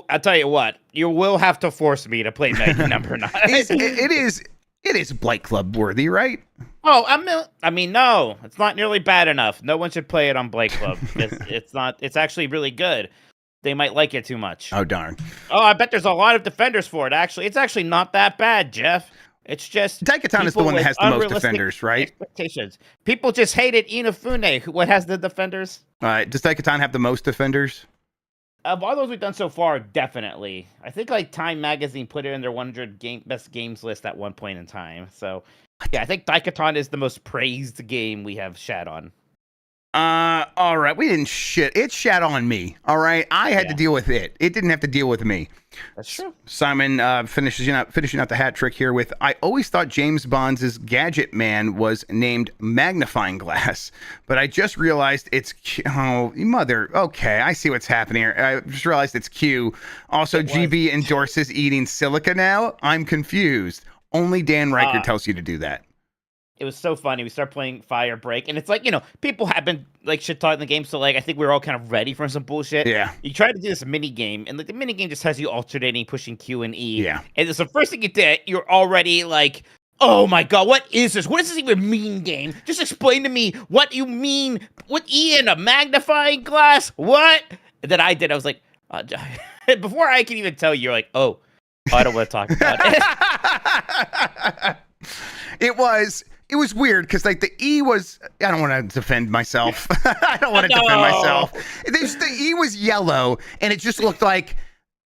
I'll tell you what, you will have to force me to play Mega number 9. It is Blight Club worthy, right? Oh, I mean, no, it's not nearly bad enough. No one should play it on Blake Club. It's not. It's actually really good. They might like it too much. Oh darn! Oh, I bet there's a lot of defenders for it. Actually, it's actually not that bad, Jeff. It's just Daikatan is the people one that with has the most unrealistic defenders, right? Expectations. People just hated Inafune. What has the defenders? Does Daikatan have the most defenders? Of all those we've done so far, definitely. I think like Time Magazine put it in their 100 best games list at one point in time. So, yeah, I think Daikatan is the most praised game we have shat on. All right. We didn't shit. It shat on me. All right. I had to deal with it. It didn't have to deal with me. That's true. Simon finishing out the hat trick here with, I always thought James Bond's Gadget Man was named Magnifying Glass, but I just realized it's oh, mother. Okay, I see what's happening here. I just realized it's Q. Also, GB endorses eating silica now. I'm confused. Only Dan Riker tells you to do that. It was so funny. We start playing Fire Break, and it's like, people have been like shit talking the game, so like I think we're all kind of ready for some bullshit. Yeah. You try to do this mini game, and like the mini game just has you alternating, pushing Q and E. Yeah. And it's the first thing you did, you're already like, oh my god, what is this? What does this even mean, game? Just explain to me what you mean. What E in a magnifying glass? What? And then I did. I was like, before I can even tell you, you're like, oh, I don't want to talk about it. It was weird because like the E was, I don't want to defend myself. I don't want to defend myself. The E was yellow and it just looked like,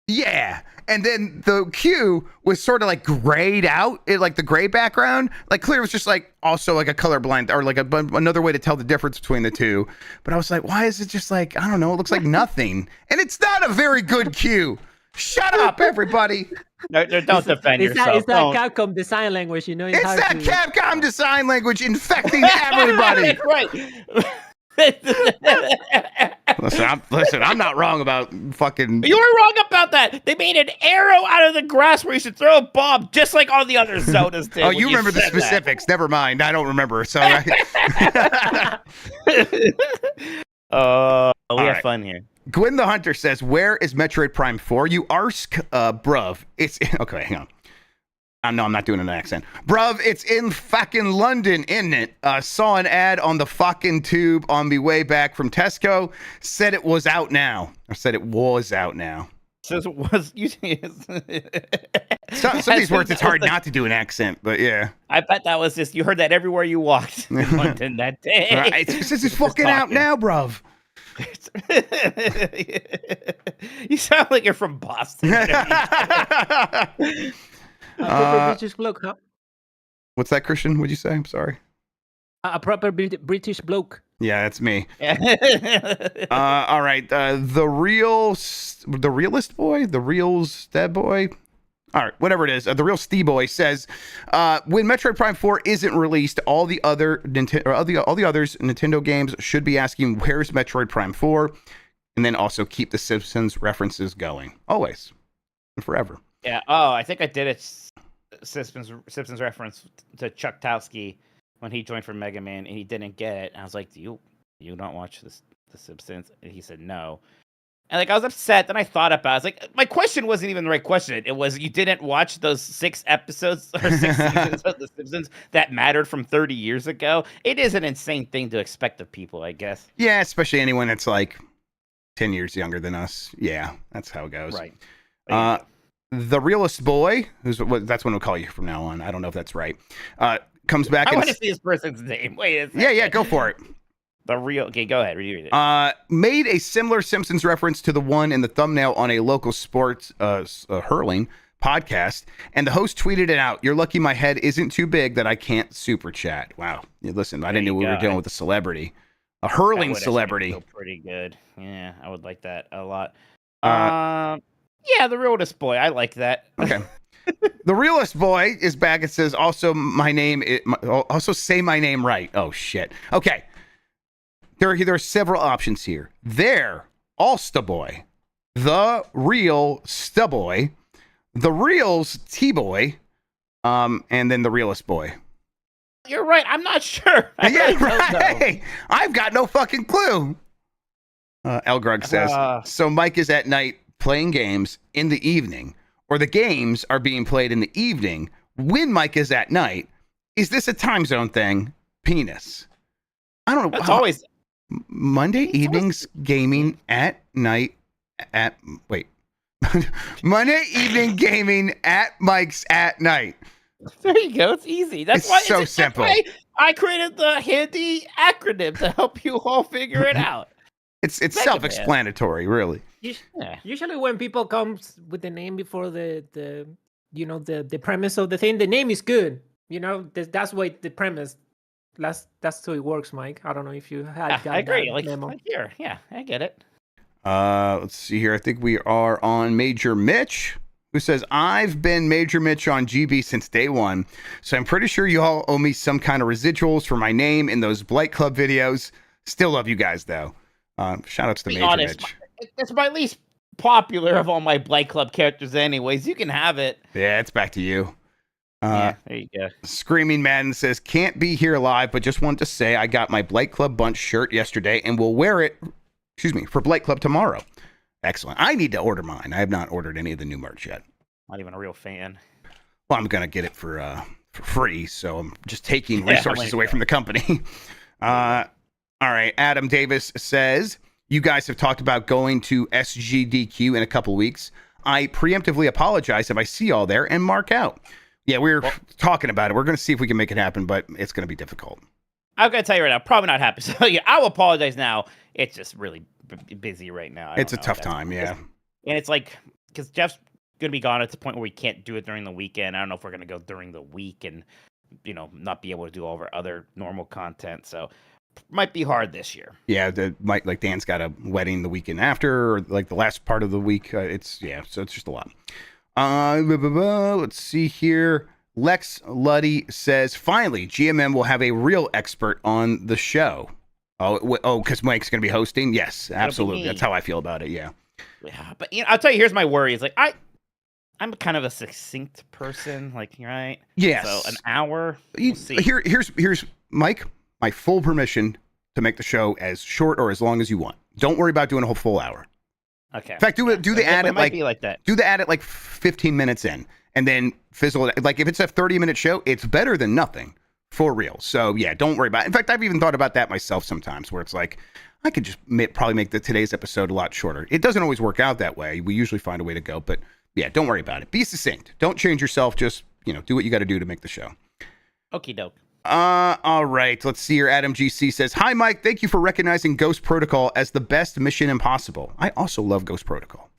yeah. And then the Q was sort of like grayed out, like the gray background. Like clear was just like also like a colorblind or like another way to tell the difference between the two. But I was like, why is it just like, I don't know, it looks like nothing. And it's not a very good Q. Shut up, everybody. No, don't defend yourself. It's that Don't. Capcom design language, you know. It's hard that to... Capcom design language infecting everybody. That's right. Listen, I'm not wrong about fucking. You were wrong about that. They made an arrow out of the grass where you should throw a bomb, just like all the other Zeldas did. Oh, when you remember the said that. specifics. Never mind. I don't remember. So. We have right. fun here. Gwen the Hunter says, "Where is Metroid Prime 4? You arsk, bruv. It's okay. Hang on. No, I'm not doing an accent. Bruv, it's in fucking London, isn't it? Saw an ad on the fucking tube on the way back from Tesco. Said it was out now. Or said it was out now. Says it was you. Some of these words, it's hard not to do an accent, but yeah. I bet that was just you heard that everywhere you walked in London that day. It says it's fucking out now, bruv. You sound like you're from Boston. British bloke, huh? What's that, Christian? What'd you say? I'm sorry. A proper British bloke. Yeah, that's me. All right. The realist boy, the real Stead boy. All right, whatever it is, the real Steve boy says, when Metroid Prime 4 isn't released, all the others Nintendo games should be asking, "Where's Metroid Prime 4?" And then also keep the Simpsons references going, always and forever. Yeah. Oh, I think I did a Simpsons reference to Chuck Towski when he joined for Mega Man, and he didn't get it. And I was like, "Do you not watch the Simpsons?" And he said no. And like I was upset. Then I thought about it. I was like, my question wasn't even the right question. It was you didn't watch those 6 episodes or 6 seasons of The Simpsons that mattered from 30 years ago. It is an insane thing to expect of people, I guess. Yeah, especially anyone that's like 10 years younger than us. Yeah, that's how it goes. Right. The realist boy, that's what we'll call you from now on. I don't know if that's right. Comes back. I want to see this person's name. Wait a second. Yeah, go for it. Okay, go ahead. Read it. Made a similar Simpsons reference to the one in the thumbnail on a local sports hurling podcast, and the host tweeted it out. "You're lucky my head isn't too big that I can't super chat." Wow. Yeah, listen, I didn't know we were dealing with a celebrity. A hurling celebrity. Feel pretty good. Yeah, I would like that a lot. Yeah, the realist boy. I like that. Okay. The realist boy is back and says, also say my name right. Oh, shit. Okay. There are several options here. All-sta-boy, the real sta-boy, the real's T-boy, and then the realist boy. You're right. I'm not sure. Yeah, right. I've got no fucking clue. Elgrug says, so Mike is at night playing games in the evening, or the games are being played in the evening when Mike is at night. Is this a time zone thing? Penis. I don't know. That's always Monday evenings gaming at night Monday evening gaming at Mike's at night. There you go. It's easy. That's it's why so simple. That's why I created the handy acronym to help you all figure it out. It's self-explanatory, really. Usually when people come with the name before the premise of the thing, the name is good. You know, that's why the premise. That's how it works, Mike. I don't know if you had. I agree. Like here, yeah, I get it. Let's see here. I think we are on Major Mitch, who says, "I've been Major Mitch on GB since day one, so I'm pretty sure you all owe me some kind of residuals for my name in those Blight Club videos. Still love you guys, though." Shout outs to Major Mitch. It's my least popular of all my Blight Club characters, anyways. You can have it. Yeah, it's back to you. Yeah, there you go. Screaming Madden says, "Can't be here live, but just wanted to say I got my Blight Club Bunch shirt yesterday and will wear it, for Blight Club tomorrow." Excellent. I need to order mine. I have not ordered any of the new merch yet. Not even a real fan. Well, I'm going to get it for free, so I'm just taking resources away from the company. All right. Adam Davis says, "You guys have talked about going to SGDQ in a couple weeks. I preemptively apologize if I see y'all there and mark out." Yeah, we're talking about it. We're going to see if we can make it happen, but it's going to be difficult. I'm going to tell you right now, probably not happen. So yeah, I'll apologize now. It's just really busy right now. It's a tough time, yeah. And it's like, because Jeff's going to be gone at the point where we can't do it during the weekend. I don't know if we're going to go during the week and, not be able to do all of our other normal content. So might be hard this year. Yeah, like Dan's got a wedding the weekend after, or like the last part of the week. So it's just a lot. Let's see here. Lex Luddy says, finally, GMM will have a real expert on the show. Because Mike's going to be hosting? Yes, absolutely. That's how I feel about it, yeah. Yeah, but I'll tell you, here's my worry. It's like, I'm kind of a succinct person, like, right? Yes. So an hour, we'll see. Here's Mike, my full permission to make the show as short or as long as you want. Don't worry about doing a whole full hour. Okay. In fact, do the ad at like that. Do the ad at like 15 minutes in, and then fizzle it. Like if it's a 30-minute show, it's better than nothing, for real. So yeah, don't worry about it. In fact, I've even thought about that myself sometimes, where it's like I could just probably make today's episode a lot shorter. It doesn't always work out that way. We usually find a way to go, but yeah, don't worry about it. Be succinct. Don't change yourself. Just do what you got to do to make the show. Okie doke. All right. Let's see here. Adam GC says, hi, Mike. Thank you for recognizing Ghost Protocol as the best Mission Impossible. I also love Ghost Protocol.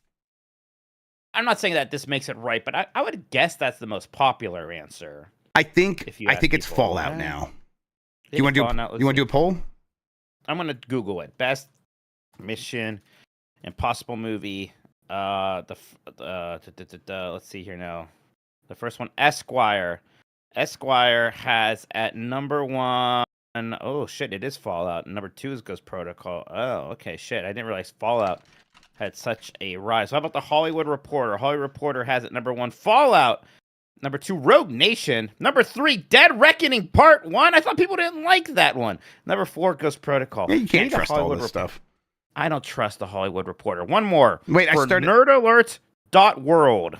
I'm not saying that this makes it right, but I would guess that's the most popular answer. I think it's Fallout now. You want to do a poll? I'm going to Google it. Best Mission Impossible movie. Let's see here now. The first one, Esquire. Esquire has at number 1. Oh shit, it is Fallout. Number 2 is Ghost Protocol. Oh, okay, shit. I didn't realize Fallout had such a rise. How about the Hollywood Reporter? Hollywood Reporter has at number 1 Fallout. Number 2, Rogue Nation. Number 3, Dead Reckoning Part 1. I thought people didn't like that one. Number 4, Ghost Protocol. Yeah, you can't trust all this stuff. I don't trust the Hollywood Reporter. One more. Wait, I started nerdalert.world.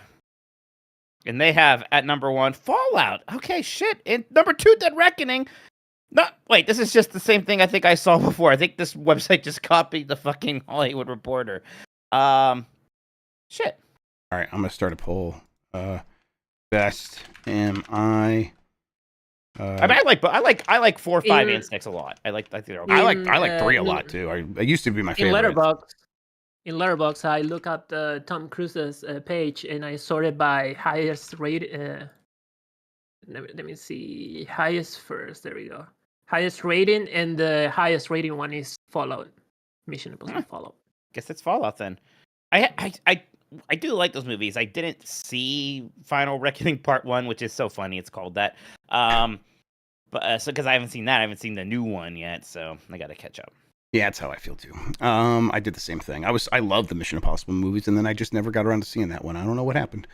And they have at number 1 Fallout. Okay, shit. And number 2, Dead Reckoning. Wait, this is just the same thing I think I saw before. I think this website just copied the fucking Hollywood Reporter. Shit. All right, I'm gonna start a poll. Best am I? I mean, I like 4, 5, and 6 a lot. I think they're okay. I like 3 a lot too. I used to be my favorite. In Letterboxd, I look up the Tom Cruise's page and I sorted by highest rated. Let me see. Highest first. There we go. Highest rating, and the highest rating one is Fallout. Mission Impossible Fallout. Guess it's Fallout then. I do like those movies. I didn't see Final Reckoning Part 1, which is so funny. It's called that. But because I haven't seen that, I haven't seen the new one yet, so I got to catch up. Yeah, that's how I feel too. I did the same thing. I love the Mission Impossible movies, and then I just never got around to seeing that one. I don't know what happened.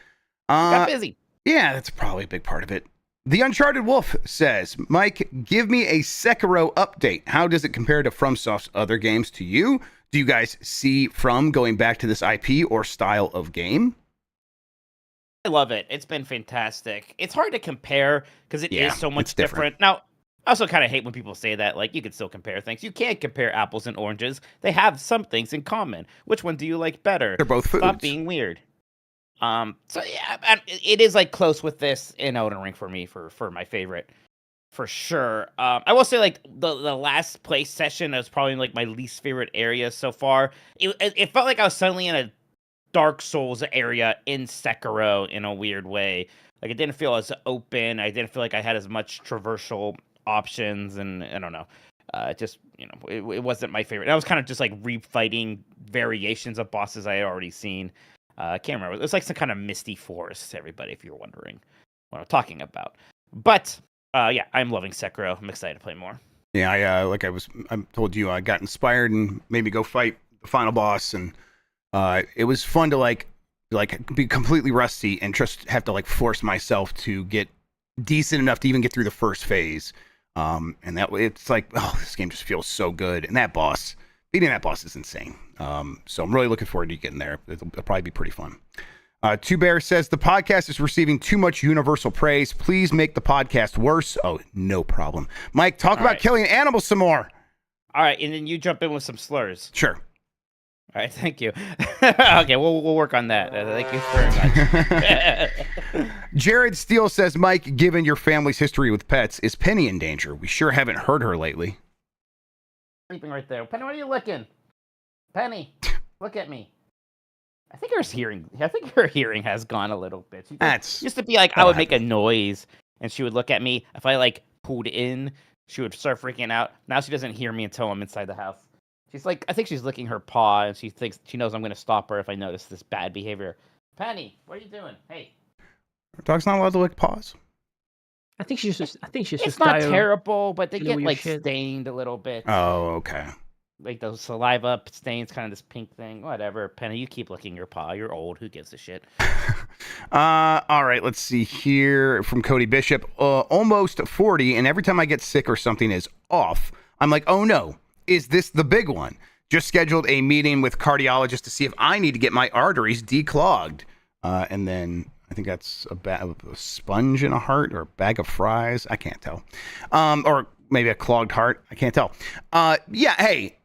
Got busy. Yeah, that's probably a big part of it. The Uncharted Wolf says, Mike, give me a Sekiro update. How does it compare to FromSoft's other games to you? Do you guys see From going back to this IP or style of game? I love it. It's been fantastic. It's hard to compare because it is so much different. Now, I also kind of hate when people say that, like, you can still compare things. You can't compare apples and oranges. They have some things in common. Which one do you like better? They're both foods. Stop being weird. So yeah, it is like close with this in Elden Ring for me for my favorite, for sure. I will say like the last play session was probably like my least favorite area so far. It felt like I was suddenly in a Dark Souls area in Sekiro in a weird way. Like it didn't feel as open. I didn't feel like I had as much traversal options, and I don't know. Just it wasn't my favorite. I was kind of just like refighting variations of bosses I had already seen. I can't remember. It was like some kind of misty forest, everybody, if you're wondering what I'm talking about. But, yeah, I'm loving Sekiro. I'm excited to play more. Yeah, I told you, I got inspired and made me go fight the final boss, and it was fun to like be completely rusty and just have to like force myself to get decent enough to even get through the first phase. And that it's like, oh, this game just feels so good. And beating that boss is insane. So I'm really looking forward to getting there. It'll probably be pretty fun. Two Bear says the podcast is receiving too much universal praise. Please make the podcast worse. Oh, no problem. Mike, talk about killing animals some more. All right, and then you jump in with some slurs. Sure. All right, thank you. Okay, we'll work on that. Thank you very much. Jared Steele says, Mike, given your family's history with pets, is Penny in danger? We sure haven't heard her lately. Sleeping right there. Penny, what are you licking? Penny, look at me. I think her hearing has gone a little bit. She used to be like, I would make a noise, and she would look at me. If I like pulled in she would start freaking out. Now she doesn't hear me until I'm inside the house. She's like, I think she's licking her paw, and she knows I'm going to stop her if I notice this bad behavior. Penny, what are you doing? Hey. Our dog's not allowed to lick paws. I think she's just It's not terrible, but they get like shit. stained a little bit. Oh, okay. Like those saliva stains, kind of this pink thing. Whatever. Penny, you keep licking your paw. You're old. Who gives a shit? All right, let's see here from Cody Bishop. Almost 40, and every time I get sick or something is off, I'm like, oh no, is this the big one? Just scheduled a meeting with cardiologist to see if I need to get my arteries declogged. And then I think that's a sponge in a heart or a bag of fries. I can't tell. Or maybe a clogged heart. I can't tell. Yeah, hey,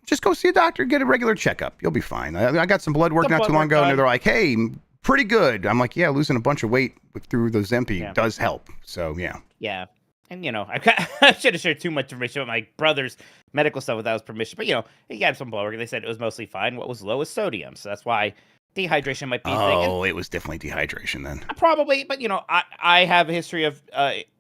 just go see a doctor, get a regular checkup. You'll be fine. I got some blood work not too long ago, and they're like, hey, pretty good. I'm like, yeah, losing a bunch of weight through the Zempi does help. So, yeah. Yeah. And, I should have shared too much information about my brother's medical stuff without his permission. But, he had some blood work, and they said it was mostly fine. What was low was sodium. So that's why dehydration might be a thing. Oh, it was definitely dehydration then. Probably. But, I have a history of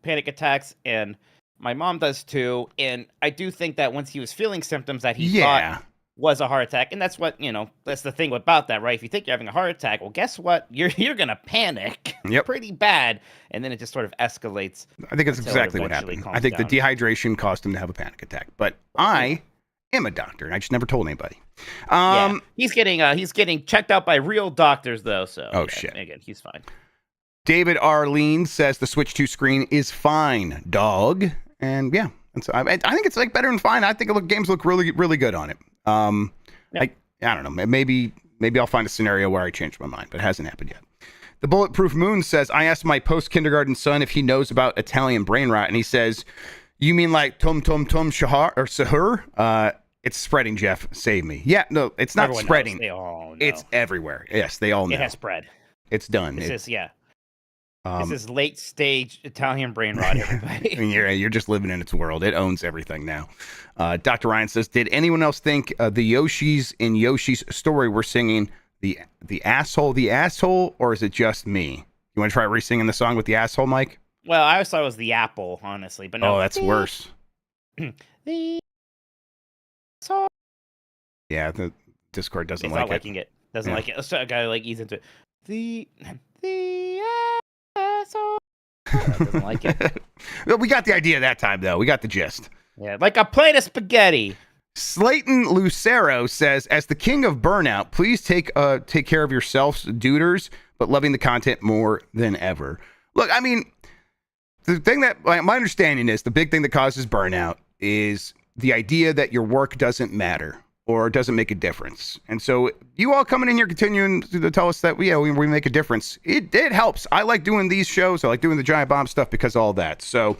panic attacks, and my mom does too. And I do think that once he was feeling symptoms that he thought was a heart attack, and that's what, that's the thing about that, right? If you think you're having a heart attack, well, guess what? You're gonna panic pretty bad, and then it just sort of escalates. I think that's exactly what happened. I think the dehydration caused him to have a panic attack, but I am a doctor, and I just never told anybody. He's getting checked out by real doctors, though. So shit. Again, he's fine. David Arlene says the Switch 2 screen is fine, dog, and yeah. And so I think it's like better than fine. I think games look really, really good on it. I don't know. Maybe I'll find a scenario where I change my mind, but it hasn't happened yet. The Bulletproof Moon says, I asked my post-kindergarten son if he knows about Italian brain rot, and he says, you mean like tom shahar or sahur? It's spreading, Jeff. Save me. Yeah, no, it's not Everyone spreading. Knows. They all know. It's everywhere. Yes, they all know. It has spread. It's done. This is late stage Italian brain rot, everybody. I mean, you're just living in its world. It owns everything now. Dr. Ryan says, did anyone else think the Yoshis in Yoshi's story were singing the asshole, or is it just me? You want to try re-singing the song with the asshole, Mike? Well, I always thought it was the apple, honestly, but no. Oh, that's worse. The asshole. Yeah, the Discord doesn't He's like not liking it. Doesn't like it. Let's try to ease into it. The asshole. Doesn't like it. Well, we got the idea that time, though. We got the gist. Yeah, like a plate of spaghetti. Slayton Lucero says, as the king of burnout, please take care of yourselves, duders, but loving the content more than ever. Look, I mean, the thing that my understanding is the big thing that causes burnout is the idea that your work doesn't matter or doesn't make a difference. And so you all coming in here continuing to tell us that we make a difference. It helps. I like doing these shows. I like doing the Giant Bomb stuff because of all that. So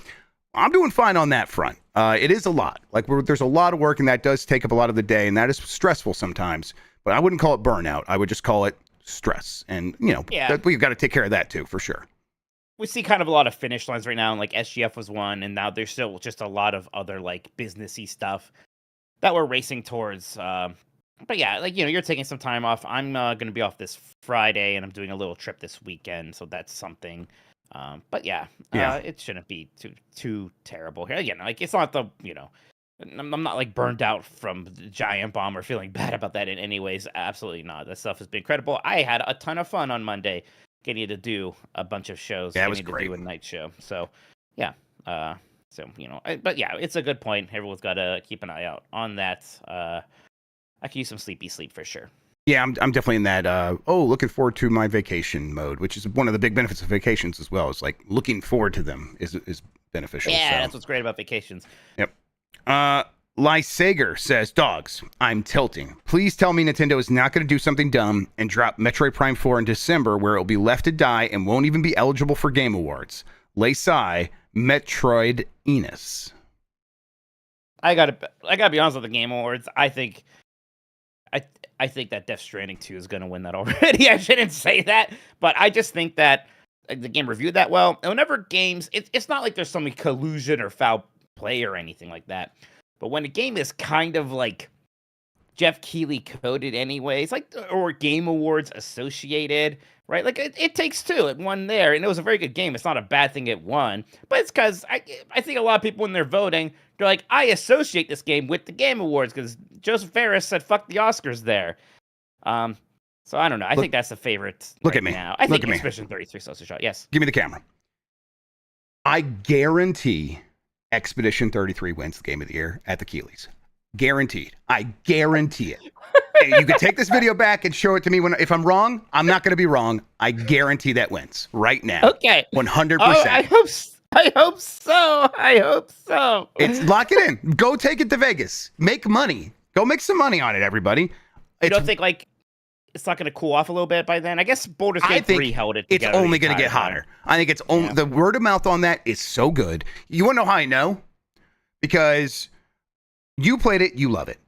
I'm doing fine on that front. It is a lot. Like there's a lot of work, and that does take up a lot of the day, and that is stressful sometimes. But I wouldn't call it burnout. I would just call it stress. And, we've got to take care of that too, for sure. We see kind of a lot of finish lines right now, and like SGF was one, and now there's still just a lot of other like businessy stuff that we're racing towards. But yeah, like, you're taking some time off. I'm going to be off this Friday, and I'm doing a little trip this weekend, so that's something. But yeah, it shouldn't be too terrible here. Again, like it's not I'm not like burned out from the Giant Bomb or feeling bad about that in any ways. Absolutely not. That stuff has been incredible. I had a ton of fun on Monday getting to do a bunch of shows. Yeah, it was great. To do a night show. So yeah. But yeah, it's a good point. Everyone's got to keep an eye out on that. I could use some sleepy sleep for sure. Yeah, I'm definitely in that, looking forward to my vacation mode, which is one of the big benefits of vacations as well. It's like looking forward to them is beneficial. Yeah, so. That's what's great about vacations. Yep. Lysager says, dogs, I'm tilting. Please tell me Nintendo is not going to do something dumb and drop Metroid Prime 4 in December where it will be left to die and won't even be eligible for Game Awards. Laysai, Metroid Enos. I gotta be honest with the Game Awards. I think that Death Stranding 2 is going to win that already. I shouldn't say that, but I just think that the game reviewed that well. And whenever games, it's not like there's some collusion or foul play or anything like that. But when a game is kind of like Jeff Keighley coded anyways, like, or Game Awards associated, right? Like, it takes two. It won there, and it was a very good game. It's not a bad thing it won, but it's because I think a lot of people when they're voting, they're like, I associate this game with the Game Awards because Joseph Ferris said fuck the Oscars there. So I don't know. I think that's the favorite. Look right at me. now. I Look think at me. Expedition 33 Social Shot. Yes. Give me the camera. I guarantee Expedition 33 wins the Game of the Year at the Keighleys. Guaranteed. I guarantee it. You can take this video back and show it to me if I'm wrong. I'm not going to be wrong. I guarantee that wins right now. Okay. 100%. Oh, I hope so. I hope so. It's lock it in. Go take it to Vegas. Make money. Go make some money on it, everybody. You don't think like it's not going to cool off a little bit by then? I guess Baldur's Gate 3 held it it's together. only going to get hotter. I think it's only the word of mouth on that is so good. You want to know how I know? Because you played it, you love it.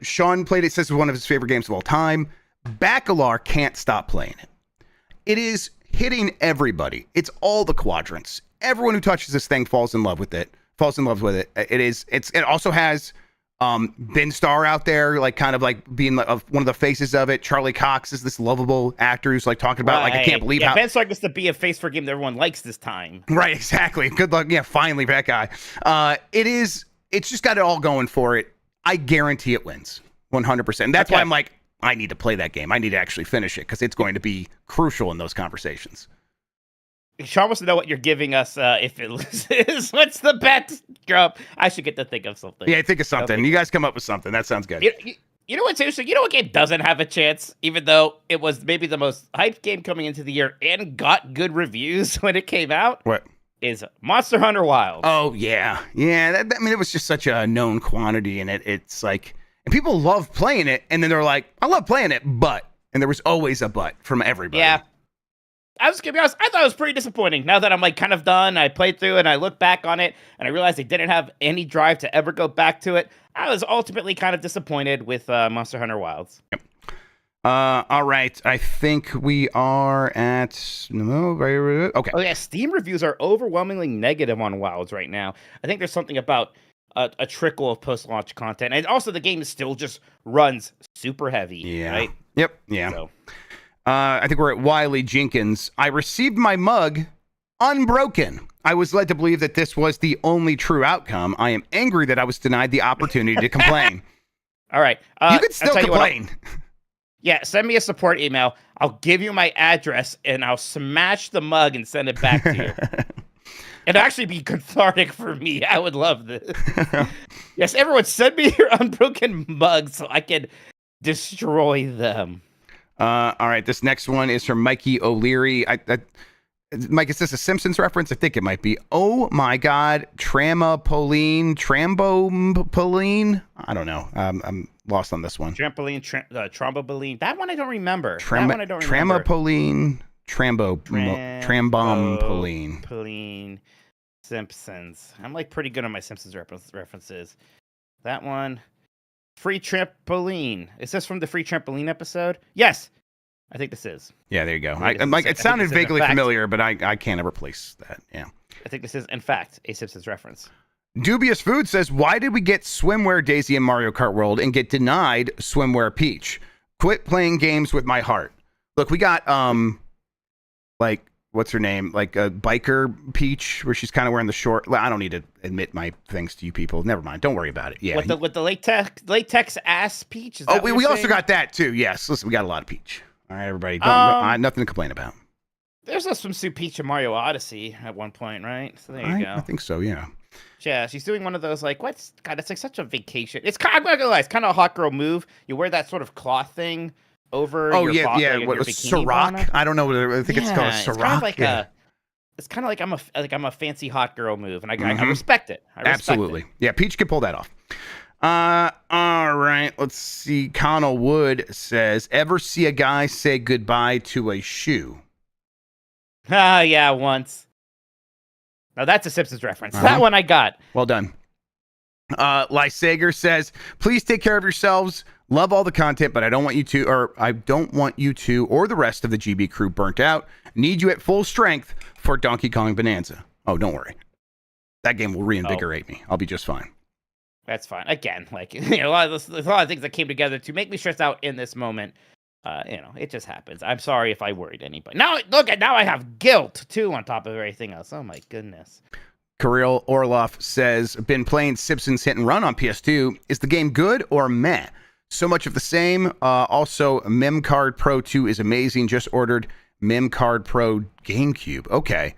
Sean played it, says it's one of his favorite games of all time. Bacalar can't stop playing it. It is hitting everybody. It's all the quadrants. Everyone who touches this thing falls in love with it. It also has Ben Starr out there, like kind of like being one of the faces of it. Charlie Cox is this lovable actor who's like talking about like I can't believe how Ben Starr gets to be a face for a game that everyone likes this time. Right, exactly. Good luck. Yeah, finally that guy. It's just got it all going for it. I guarantee it wins 100%. And that's why I'm like, I need to play that game. I need to actually finish it because it's going to be crucial in those conversations. Sean wants to know what you're giving us if it loses. What's the bet, Grubb? I should get to think of something. Yeah, think of something. You guys come up with something. That sounds good. You know what's interesting? You know what game doesn't have a chance, even though it was maybe the most hyped game coming into the year and got good reviews when it came out? What? Is Monster Hunter Wilds. Oh, yeah. Yeah, it was just such a known quantity, and it's like, and people love playing it, and then they're like, I love playing it, but, and there was always a but from everybody. Yeah. I was gonna be honest, I thought it was pretty disappointing. Now that I'm like kind of done, I played through it and I look back on it and I realized I didn't have any drive to ever go back to it. I was ultimately kind of disappointed with Monster Hunter Wilds. Yep. All right. I think we are at okay. Oh yeah, Steam reviews are overwhelmingly negative on Wilds right now. I think there's something about a trickle of post-launch content, and also the game still just runs super heavy. Yeah. Right. Yep. Yeah. So. I think we're at Wiley Jenkins. I received my mug unbroken. I was led to believe that this was the only true outcome. I am angry that I was denied the opportunity to complain. All right. You can still complain. Yeah, send me a support email. I'll give you my address, and I'll smash the mug and send it back to you. It'd actually be cathartic for me. I would love this. Yes, everyone, send me your unbroken mugs so I can destroy them. All right, this next one is from Mikey O'Leary. Mike, is this a Simpsons reference? I think it might be. Oh my God, Trampoline. I don't know. I'm lost on this one. Trampoline, Tromboline. That one I don't remember. Trampoline, Trambompoline. Simpsons. I'm like pretty good on my Simpsons references. That one. Free Trampoline. Is this from the Free Trampoline episode? Yes. I think this is. Yeah, there you go. It sounded vaguely familiar, but I can't ever place that. Yeah. I think this is, in fact, a Simpsons reference. Dubious Food says, why did we get Swimwear Daisy in Mario Kart World and get denied Swimwear Peach? Quit playing games with my heart. Look, we got, like, what's her name? Like a biker Peach, where she's kind of wearing the short. I don't need to admit my things to you people. Never mind. Don't worry about it. Yeah. With the latex ass Peach? Oh, we also got that too. Yes. Listen, we got a lot of Peach. All right, everybody. Nothing to complain about. There's a swimsuit Peach in Mario Odyssey at one point, right? So there you go. I think so, yeah. Yeah, she's doing one of those, like, God, it's like such a vacation. I'm not gonna lie, it's kind of a hot girl move. You wear that sort of cloth thing over your what was Ciroc? I don't know. I think it's called Ciroc. It's kind of like I'm a fancy hot girl move, and I respect it. Absolutely. Yeah, Peach can pull that off. All right, let's see. Connell Wood says, ever see a guy say goodbye to a shoe? Ah, yeah, once. Now that's a Simpsons reference. That one I got. Well done. Lysager says, please take care of yourselves. Love all the content, but I don't want you to, or the rest of the GB crew burnt out. Need you at full strength for Donkey Kong Bonanza. Oh, don't worry. That game will reinvigorate me. I'll be just fine. That's fine. Again, like a lot of things that came together to make me stressed out in this moment. It just happens. I'm sorry if I worried anybody. Now I have guilt too on top of everything else. Oh my goodness. Kirill Orlov says, been playing Simpsons Hit and Run on PS2. Is the game good or meh? So much of the same. Also, Memcard Pro 2 is amazing. Just ordered Memcard Pro GameCube. Okay.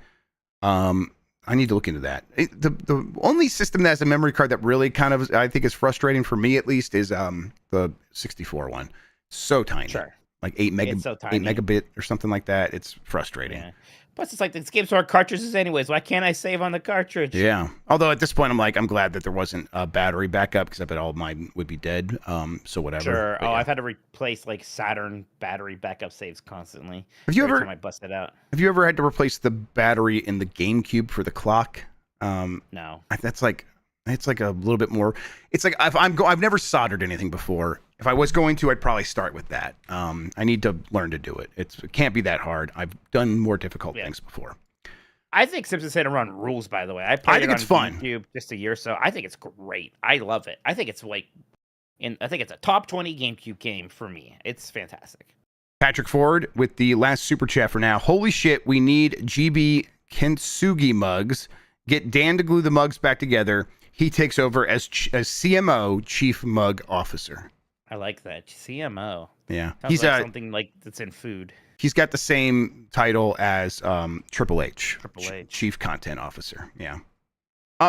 I need to look into that. The only system that has a memory card that really kind of, I think, is frustrating for me at least is the 64 one. So tiny. Sure. Like 8 so tiny. megabit or something like that. It's frustrating. Yeah. Plus, it's like this game's are cartridges anyways. Why can't I save on the cartridge? Yeah. Although at this point, I'm glad that there wasn't a battery backup because I bet all mine would be dead. So whatever. Sure. But yeah. I've had to replace like Saturn battery backup saves constantly. Have you Every ever? time I bust it out? Have you ever had to replace the battery in the GameCube for the clock? No. That's like, it's like a little bit more. It's like I've never soldered anything before. If I was going to, I'd probably start with that. I need to learn to do it. It can't be that hard. I've done more difficult things before. I think Simpsons Hit and Run rules. By the way, I think it's fun. GameCube just a year or so. I think it's great. I love it. I think it's I think it's a top 20 GameCube game for me. It's fantastic. Patrick Ford with the last super chat for now. Holy shit, we need GB Kintsugi mugs. Get Dan to glue the mugs back together. He takes over as CMO, Chief Mug Officer. I like that. CMO. Yeah. Sounds He's like something like that's in food. He's got the same title as Triple H. Triple H. Chief Content Officer. Yeah.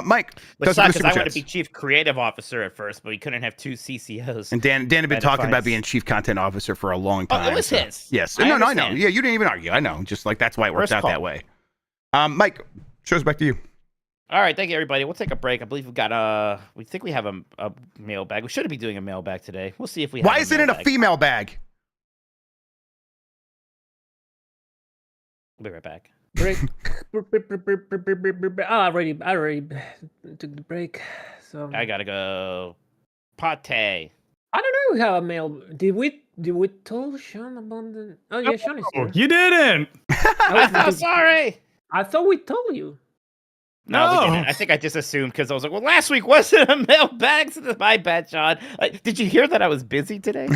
Mike. Which sucks because I wanted to be Chief Creative Officer at first, but we couldn't have two CCOs. And Dan had been talking about being Chief Content Officer for a long time. Oh, it was his. Yes. No, I know. Yeah, you didn't even argue. I know. Just like that's why it works out that way. Mike, show's back to you. All right, thank you, everybody. We'll take a break. I believe we think we have a mailbag. We shouldn't be doing a mailbag today. We'll see if we have Why is it in a female bag? We'll be right back. Break. I already took the break. So I gotta go. Pate. I don't know. We have a mail. Did we tell Sean about the? Oh yeah, Sean is here. You didn't. I'm sorry. I thought we told you. No, we didn't. I think I just assumed because I was like, well, last week wasn't a mailbag. So my bad, Sean. Did you hear that I was busy today?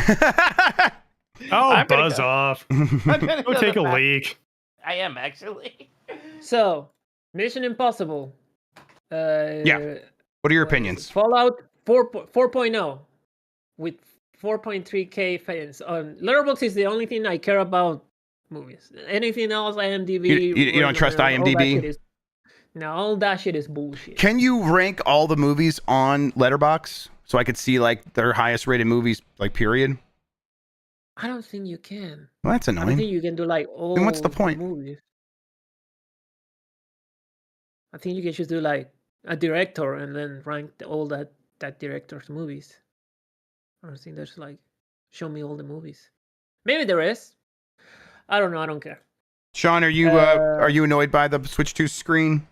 Buzz off. Go take a leak. I am actually. So, Mission Impossible. Yeah. What are your opinions? Fallout 4.0 with 4.3K fans. Letterboxd is the only thing I care about movies. Anything else, IMDb. You don't trust IMDb? All that shit is bullshit. Can you rank all the movies on Letterboxd so I could see like their highest rated movies, like period? I don't think you can. Well, that's annoying. I don't think you can do like all. Then what's the point? Movies. I think you can just do like a director and then rank all that director's movies. I don't think there's like show me all the movies. Maybe there is. I don't know. I don't care. Sean, are you annoyed by the Switch 2 screen?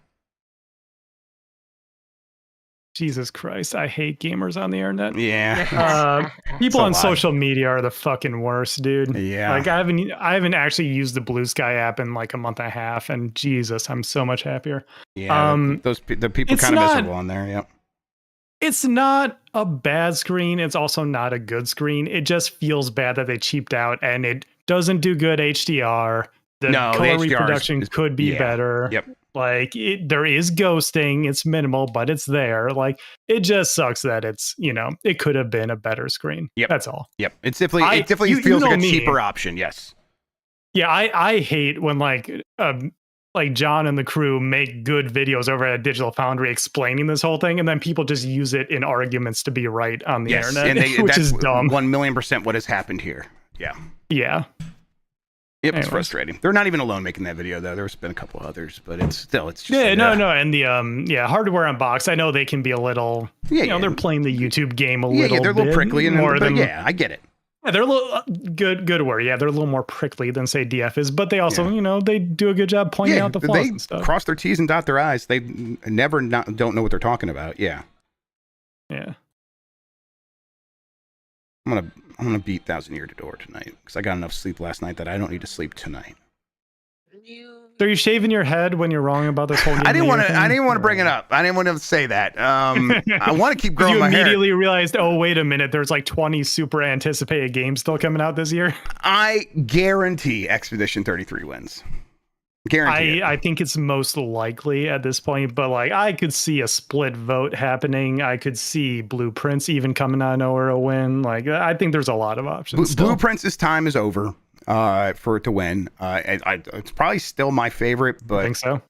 Jesus Christ, I hate gamers on the internet. Yeah. People on social media are the fucking worst, dude. Yeah. Like I haven't actually used the Blue Sky app in like a month and a half, and Jesus, I'm so much happier. Yeah. The people kind of miserable on there. Yep. It's not a bad screen. It's also not a good screen. It just feels bad that they cheaped out, and it doesn't do good HDR. The color reproduction could be better. Yep. Like there is ghosting, it's minimal, but it's there. Like it just sucks that it's, it could have been a better screen. Yep. That's all. Yep. It definitely feels like a cheaper option. Yes. Yeah. I hate when like John and the crew make good videos over at Digital Foundry explaining this whole thing, and then people just use it in arguments to be right on the internet, which is dumb. 1,000,000% what has happened here. Yeah. Yeah. It was frustrating. They're not even alone making that video, though. There's been a couple others, but it's just... Yeah, no. And the, hardware unboxed, I know they can be a little... they're playing the YouTube game a little bit. Yeah, they're a little prickly. I get it. Yeah, they're a little... Good word. Yeah, they're a little more prickly than, say, DF is, but they also, they do a good job pointing out the flaws and stuff. They cross their T's and dot their I's. They never don't know what they're talking about. Yeah. Yeah. I'm gonna beat Thousand Year to Door tonight because I got enough sleep last night that I don't need to sleep tonight. You So are you shaving your head when you're wrong about this whole? I didn't want to bring it up. I didn't want to say that. I want to keep growing my hair. You immediately realized, oh wait a minute, there's like 20 super anticipated games still coming out this year. I guarantee Expedition 33 wins. Guarantee. I think it's most likely at this point, but like I could see a split vote happening. I could see Blueprints even coming out of nowhere a win. Like I think there's a lot of options. Blueprints' time is over for it to win. It's probably still my favorite, but I think so.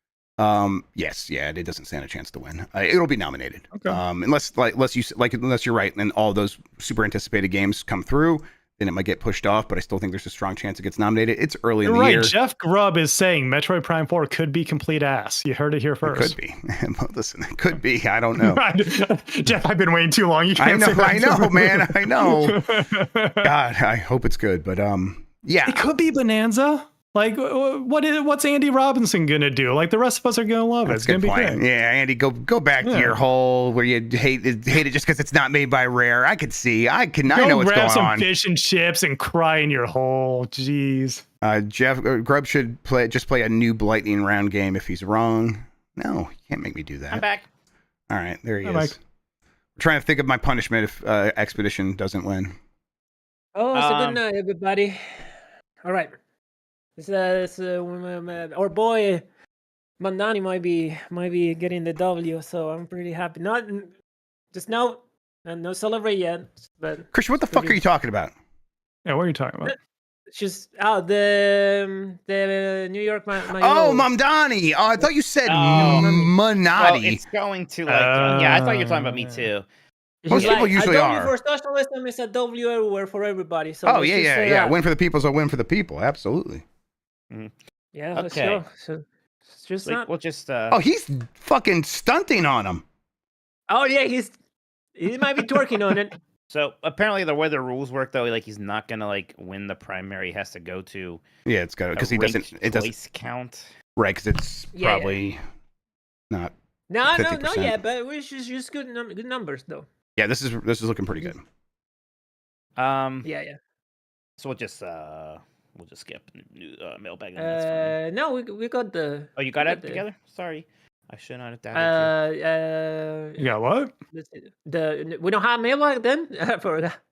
Yes, yeah, it doesn't stand a chance to win. It'll be nominated. Okay. Unless you're right, and all those super anticipated games come through, then it might get pushed off. But I still think there's a strong chance it gets nominated. It's early in the year. Jeff Grubb is saying Metroid Prime 4 could be complete ass. You heard it here first. It could be. Listen, it could be. I don't know. Jeff, I've been waiting too long. You can't say that. I know, man. I know. God, I hope it's good, but yeah, it could be Bonanza. Like, what's Andy Robinson gonna do? Like, the rest of us are gonna love it. It's gonna be great. Yeah, Andy, go back to your hole where you hate it just because it's not made by Rare. I know what's going on. Grab some fish and chips and cry in your hole. Jeez. Jeff Grubb should play a new lightning round game if he's wrong. No, you can't make me do that. I'm back. All right, there he is. Mike. I'm trying to think of my punishment if Expedition doesn't win. Oh, it's a good night, everybody. All right. Our boy Mandani might be getting the W, so I'm pretty happy. Not just no celebrate yet, but Christian, what the fuck are you talking about? Yeah, what are you talking about? Just the New York. Mamdani. Oh, I thought you said Manati. Well, it's going to yeah, I thought you were talking about me too. Most people usually a are. W for socialism is a W everywhere for everybody. So yeah. Win for the people is a win for the people. Absolutely. Mm-hmm. Yeah. Okay. So it's just like, not. We'll just. Oh, he's fucking stunting on him. Oh yeah, he might be twerking on it. So apparently, the way the rules work, though, like he's not gonna like win the primary. He has to go to. Yeah, it's got because he doesn't. It doesn't count. Right, because it's probably not. No, yeah, but it's just good numbers though. Yeah, this is looking pretty good. Yeah. So we'll just skip mailbag. No, we got the. Oh, you got it together? Sorry, I should not have doubted you got what? We don't have mailbag then.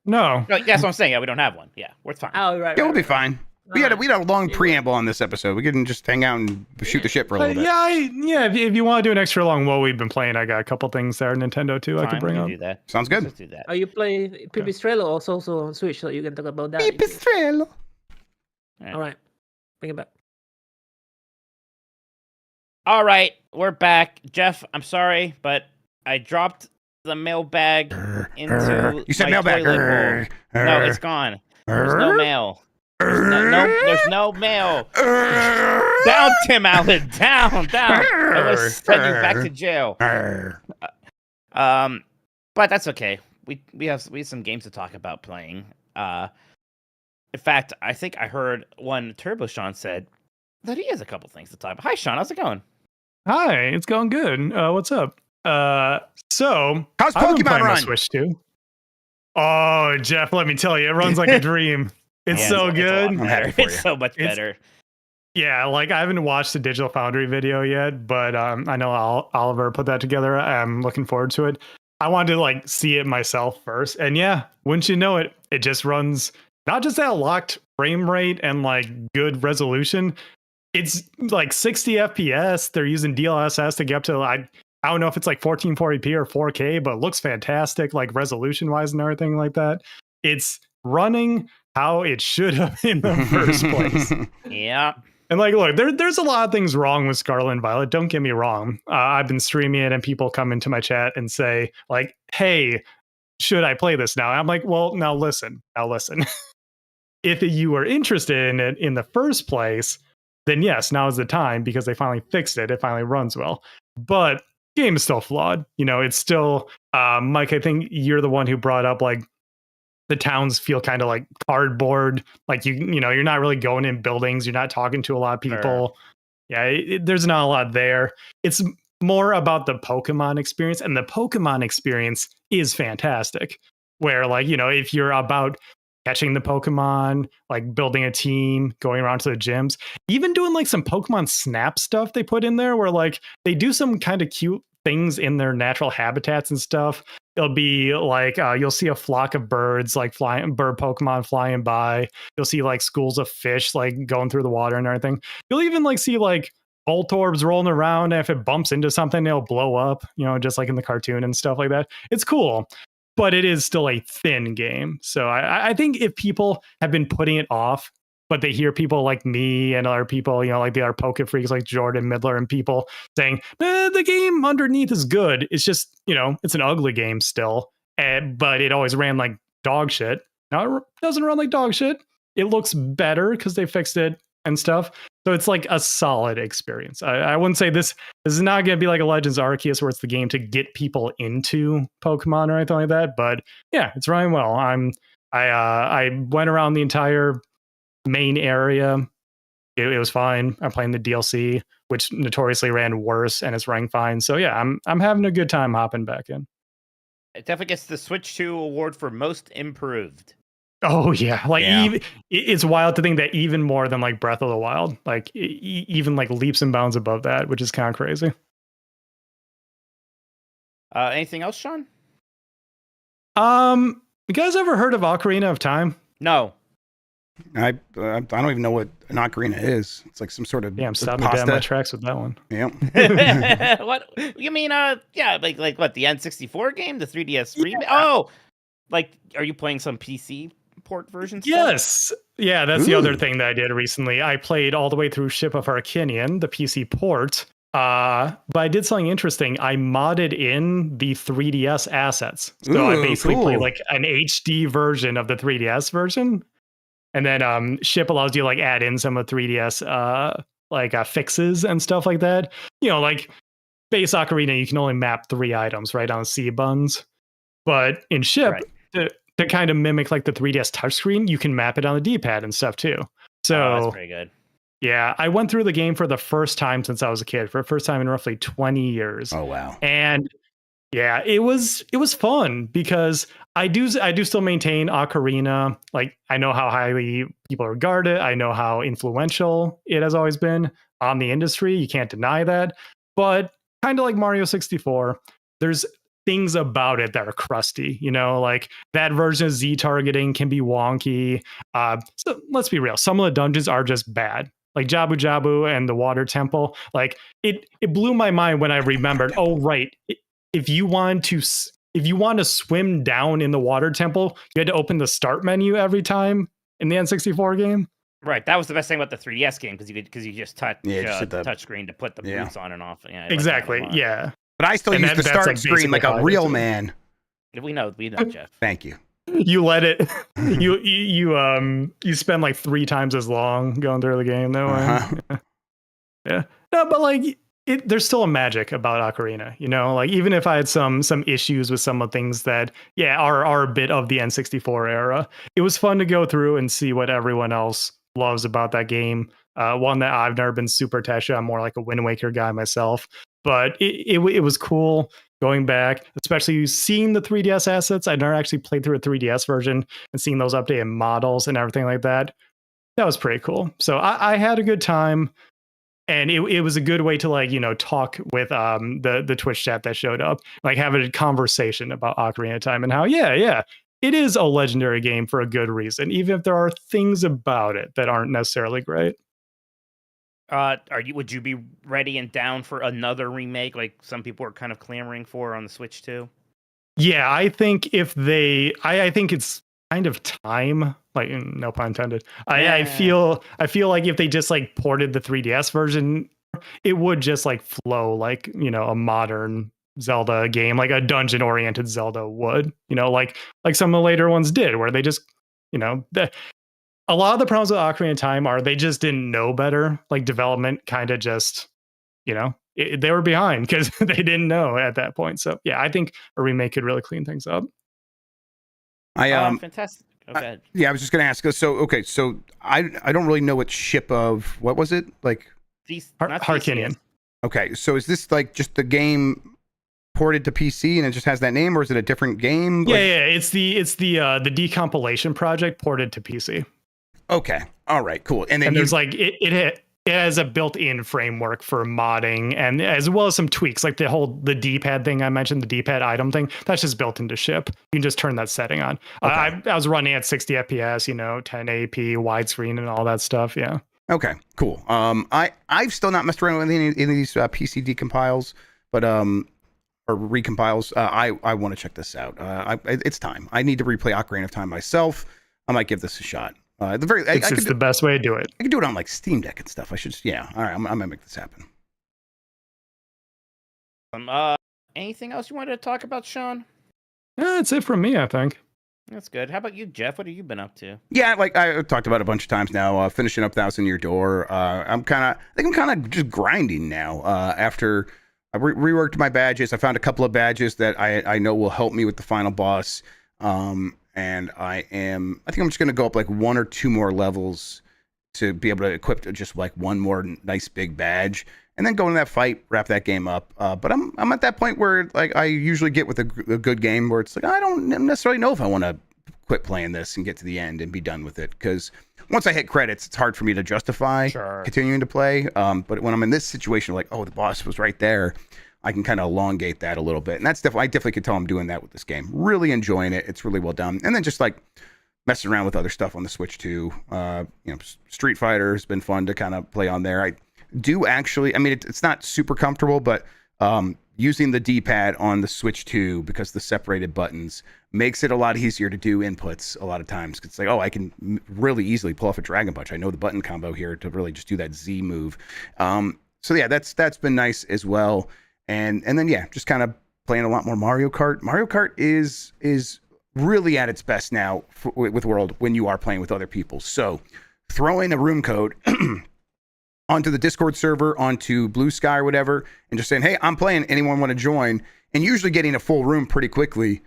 No. That's what I'm saying. Yeah, we don't have one. Yeah, we're fine. Oh, right. Yeah, we'll be fine. We had a long preamble on this episode. We couldn't just hang out and shoot the shit for a little bit. Yeah. If you want to do an extra long what we've been playing, I got a couple things there. Nintendo too. I could bring up. Do that. Sounds good. Let's do that. Oh, you play Pipistrello also on Switch, so you can talk about that. Pipistrello. All right, bring it back. All right, we're back. Jeff, I'm sorry, but I dropped the mailbag into you said my mailbag. toilet bowl. No, it's gone. There's no mail. There's no mail. Down, Tim Allen. Down. I'm gonna send you back to jail. But that's okay. We have some games to talk about playing. In fact, I think I heard one Turbo Sean said that he has a couple things to talk about. Hi, Sean. How's it going? Hi, it's going good. What's up? So how's I've been Pokemon playing run? my Switch too. Oh, Jeff, let me tell you, it runs like a dream. It's so good. I'm happy for you. It's so much better. Yeah, like I haven't watched the Digital Foundry video yet, but I know Oliver put that together. I'm looking forward to it. I wanted to like see it myself first, and yeah, wouldn't you know it, it just runs not just at locked frame rate and like good resolution. It's like 60 FPS. They're using DLSS to get up to I don't know if it's like 1440p or 4K, but it looks fantastic, like resolution wise and everything like that. It's running how it should have in the first place. Yeah. And like, look, there's a lot of things wrong with Scarlet and Violet. Don't get me wrong. I've been streaming it and people come into my chat and say like, hey, should I play this now? I'm like, well, now listen. If you were interested in it in the first place, then yes, now is the time because they finally fixed it. It finally runs well. But game is still flawed. You know, it's still, Mike, I think you're the one who brought up like the towns feel kind of like cardboard. Like you know, you're not really going in buildings. You're not talking to a lot of people. Sure. Yeah, there's not a lot there. It's more about the Pokemon experience, and the Pokemon experience is fantastic. Where like, you know, if you're about catching the Pokemon, like building a team, going around to the gyms, even doing like some Pokemon Snap stuff they put in there where like they do some kind of cute things in their natural habitats and stuff. It'll be like you'll see a flock of birds, like flying bird Pokemon flying by. You'll see like schools of fish like going through the water and everything. You'll even like see like Voltorbs rolling around, and if it bumps into something, it'll blow up, just like in the cartoon and stuff like that. It's cool, but it is still a thin game. So I think if people have been putting it off, but they hear people like me and other people, like the other Poke Freaks like Jordan Midler and people saying, the game underneath is good. It's just, it's an ugly game still, but it always ran like dog shit. Now it doesn't run like dog shit. It looks better because they fixed it and stuff. So it's like a solid experience. I wouldn't say this is not going to be like a Legends Arceus where it's the game to get people into Pokemon or anything like that. But yeah, it's running well. I went around the entire main area. It was fine. I'm playing the DLC, which notoriously ran worse, and it's running fine. So yeah, I'm having a good time hopping back in. It definitely gets the Switch 2 award for most improved. Oh yeah, even it's wild to think that even more than like Breath of the Wild, like even like leaps and bounds above that, which is kind of crazy. Anything else, Sean? You guys ever heard of Ocarina of Time? No. I don't even know what an ocarina is. It's like some sort of I'm stopping dead in my tracks with that one. Yeah. What you mean? Like what, the N64 game, the 3DS remake? Oh, like are you playing some PC port version? Yes. Yeah, that's the other thing that I did recently. I played all the way through Ship of Arcinian, the PC port. But I did something interesting. I modded in the 3DS assets. So I basically played like an HD version of the 3DS version. And then Ship allows you to like add in some of the 3DS fixes and stuff like that. Like base Ocarina, you can only map 3 items right on C buttons. But in Ship, to kind of mimic like the 3DS touchscreen, you can map it on the D-pad and stuff too. So that's pretty good. Yeah, I went through the game for the first time since I was a kid, for the first time in roughly 20 years. Oh wow. And yeah, it was fun because I do still maintain Ocarina. Like I know how highly people regard it. I know how influential it has always been on the industry. You can't deny that. But kind of like Mario 64, there's things about it that are crusty, like that version of Z targeting can be wonky. So let's be real. Some of the dungeons are just bad. Like Jabu Jabu and the Water Temple. Like it blew my mind when I remembered, oh, right. If you want to swim down in the Water Temple, you had to open the start menu every time in the N64 game. Right, that was the best thing about the 3DS game because you just touch the touch screen to put the boots on and off. Yeah, exactly. Yeah. But I still use the start screen like a real man. We know, Jeff. Thank you. You let it. You spend like 3 times as long going through the game that way. Yeah. No, but like there's still a magic about Ocarina. Like even if I had some issues with some of the things that are a bit of the N64 era, it was fun to go through and see what everyone else loves about that game. One that I've never been super attached to. I'm more like a Wind Waker guy myself. But it was cool going back, especially seeing the 3DS assets. I'd never actually played through a 3DS version and seeing those updated models and everything like that. That was pretty cool. So I had a good time. And it was a good way to like, talk with the Twitch chat that showed up, like have a conversation about Ocarina of Time and how, it is a legendary game for a good reason, even if there are things about it that aren't necessarily great. Would you be ready and down for another remake like some people are kind of clamoring for on the Switch too? Yeah, I think I think it's kind of time, like no pun intended. I feel like if they just like ported the 3DS version, it would just like flow like, a modern Zelda game, like a dungeon oriented Zelda would, like some of the later ones did, where they just, a lot of the problems with Ocarina of Time are they just didn't know better. Like development kind of just, they were behind because they didn't know at that point. So yeah, I think a remake could really clean things up. Fantastic. Okay. I was just gonna ask. So I don't really know what was it like? Harkinian. Okay, so is this like just the game ported to PC and it just has that name, or is it a different game? Yeah, it's the decompilation project ported to PC. Okay, all right, cool. And then there's like it has a built-in framework for modding, and as well as some tweaks, like the D-pad thing I mentioned, the D-pad item thing. That's just built into ship. You can just turn that setting on. Okay. I was running at 60 FPS, 1080p, widescreen, and all that stuff. Yeah. Okay, cool. I've still not messed around with any of these PC decompiles, but or recompiles. I want to check this out. It's time. I need to replay Ocarina of Time myself. I might give this a shot. It's the best way to do it. I can do it on like Steam Deck and stuff. I should just, yeah. All right, I'm gonna make this happen. Anything else you wanted to talk about, Sean? That's it from me, I think. That's good. How about you, Jeff? What have you been up to? Yeah, like I talked about a bunch of times now. Finishing up Thousand Year Door. I think I'm kind of just grinding now. After I reworked my badges, I found a couple of badges that I know will help me with the final boss. And I think I'm just gonna go up like 1 or 2 more levels to be able to equip just like one more nice big badge, and then go in that fight, wrap that game up. But I'm at that point where like I usually get with a good game where it's like I don't necessarily know if I want to quit playing this and get to the end and be done with it, because once I hit credits, it's hard for me to justify continuing to play. But when I'm in this situation, like, oh, the boss was right there, I can kind of elongate that a little bit. And that's I definitely could tell I'm doing that with this game. Really enjoying it. It's really well done. And then just like messing around with other stuff on the Switch too. Street Fighter has been fun to kind of play on there. I do actually, I mean, it's not super comfortable, but using the D-pad on the Switch 2, because the separated buttons makes it a lot easier to do inputs a lot of times. It's like, oh, I can really easily pull off a Dragon Punch. I know the button combo here to really just do that Z move. So yeah, that's been nice as well. And then yeah, just kind of playing a lot more Mario Kart. Mario Kart is really at its best now with World when you are playing with other people. So throw in a room code onto the Discord server, onto Blue Sky or whatever, and just saying, hey, I'm playing, anyone want to join? And usually getting a full room pretty quickly,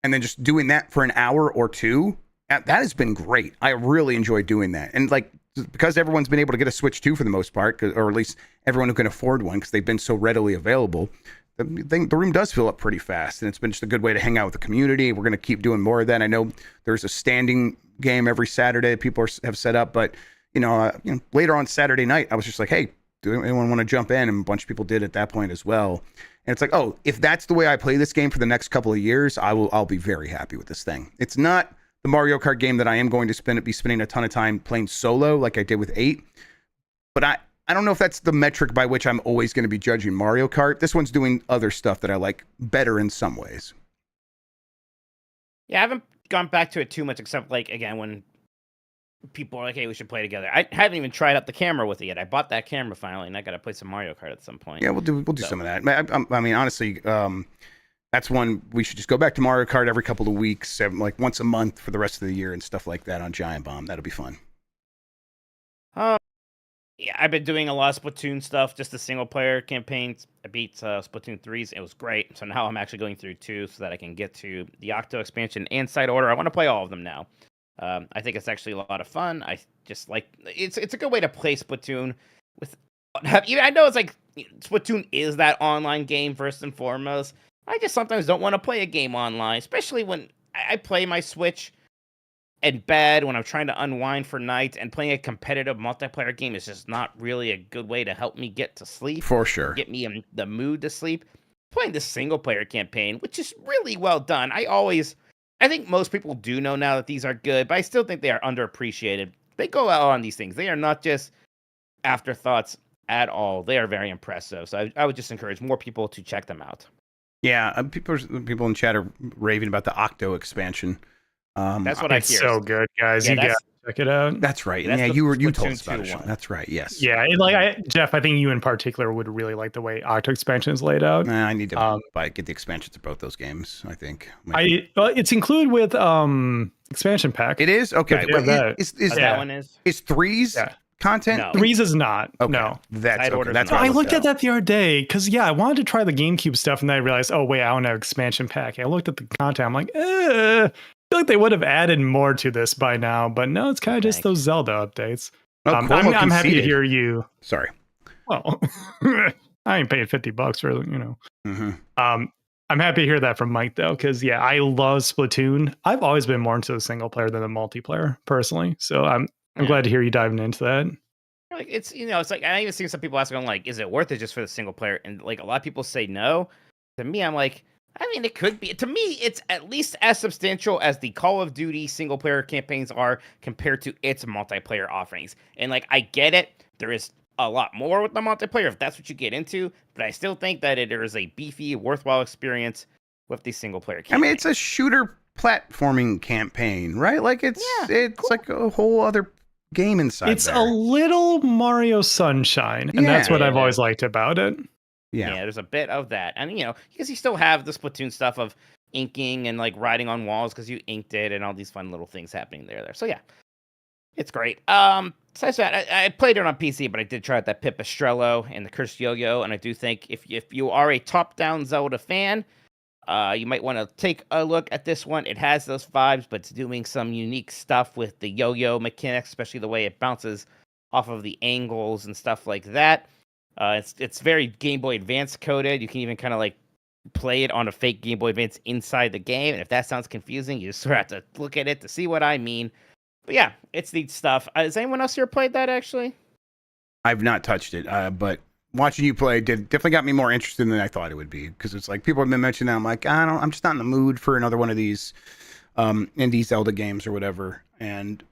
and then just doing that for an hour or two. That has been great. I really enjoy doing that. And like, because everyone's been able to get a Switch 2 for the most part, or at least everyone who can afford one, because they've been so readily available, the room does fill up pretty fast, and it's been just a good way to hang out with the community. We're going to keep doing more of that. I know there's a standing game every Saturday people have set up, but later on Saturday night, I was just like, hey, do anyone want to jump in? And a bunch of people did at that point as well. And it's like, oh, if that's the way I play this game for the next couple of years, I'll be very happy with this thing. It's not the Mario Kart game that I am going to be spending a ton of time playing solo like I did with 8. But I don't know if that's the metric by which I'm always going to be judging Mario Kart. This one's doing other stuff that I like better in some ways. Yeah, I haven't gone back to it too much, except like, again, when people are like, hey, we should play together. I haven't even tried out the camera with it yet. I bought that camera finally, and I got to play some Mario Kart at some point. Yeah, we'll do some of that. I mean, honestly, that's one we should just go back to Mario Kart every couple of weeks, like once a month for the rest of the year and stuff like that on Giant Bomb. That'll be fun. Yeah, I've been doing a lot of Splatoon stuff, just the single player campaigns. I beat Splatoon 3s. It was great. So now I'm actually going through 2 so that I can get to the Octo expansion and Side Order. I want to play all of them now. I think it's actually a lot of fun. I just like it's a good way to play Splatoon with. I know it's like Splatoon is that online game first and foremost. I just sometimes don't want to play a game online, especially when I play my Switch in bed when I'm trying to unwind for night, and playing a competitive multiplayer game is just not really a good way to help me get to sleep. For sure. Get me in the mood to sleep. Playing the single player campaign, which is really well done. I think most people do know now that these are good, but I still think they are underappreciated. They go out on these things. They are not just afterthoughts at all. They are very impressive. So I would just encourage more people to check them out. Yeah, people in chat are raving about the Octo expansion. That's what I hear. It's so good, guys. Yeah, you gotta check it out. That's right. That's Yeah, the you told Splatoon us about it, 2 Sean. one. That's right. Yes. Yeah, Jeff, I think you in particular would really like the way Octo expansion is laid out. I need to get the expansions of both those games, I think. It's included with expansion pack. It is? Okay. Yeah, that. That one is? Is 3's content? No. 3's is not. Okay. No. That's Side okay. Order's That's not. what I looked looked at that the other day because I wanted to try the GameCube stuff, and then I realized, oh wait, I don't have expansion pack. I looked at the content. I'm like, I feel like they would have added more to this by now, but no, it's kind of just those Zelda updates. Oh, cool. I'm happy to hear you. Sorry. Well, I ain't paying $50 for Mm-hmm. I'm happy to hear that from Mike though, because yeah, I love Splatoon. I've always been more into the single player than the multiplayer personally, so I'm glad to hear you diving into that. Like it's it's like I even seen some people asking like, is it worth it just for the single player? And like a lot of people say no. To me, I'm like, I mean, it could be. To me, it's at least as substantial as the Call of Duty single player campaigns are compared to its multiplayer offerings. And like, I get it. There is a lot more with the multiplayer if that's what you get into, but I still think that there is a beefy, worthwhile experience with the single player campaign. I mean, it's a shooter platforming campaign, right? Like it's cool. like a whole other game inside. It's there. a little Mario Sunshine, and that's what I've always liked about it. Yeah, there's a bit of that, and because you still have the Splatoon stuff of inking and like writing on walls because you inked it, and all these fun little things happening there. So yeah, it's great. Besides that, I played it on PC, but I did try out that Pipistrello and the Cursed Yo-Yo, and I do think if you are a top-down Zelda fan, you might want to take a look at this one. It has those vibes, but it's doing some unique stuff with the yo-yo mechanics, especially the way it bounces off of the angles and stuff like that. It's very Game Boy Advance coded. You can even kind of like play it on a fake Game Boy Advance inside the game. And if that sounds confusing, you just sort of have to look at it to see what I mean. But yeah, it's neat stuff. Has anyone else here played that actually? I've not touched it, but watching you play definitely got me more interested than I thought it would be, because it's like people have been mentioning that. I'm like, I'm just not in the mood for another one of these indie Zelda games or whatever. And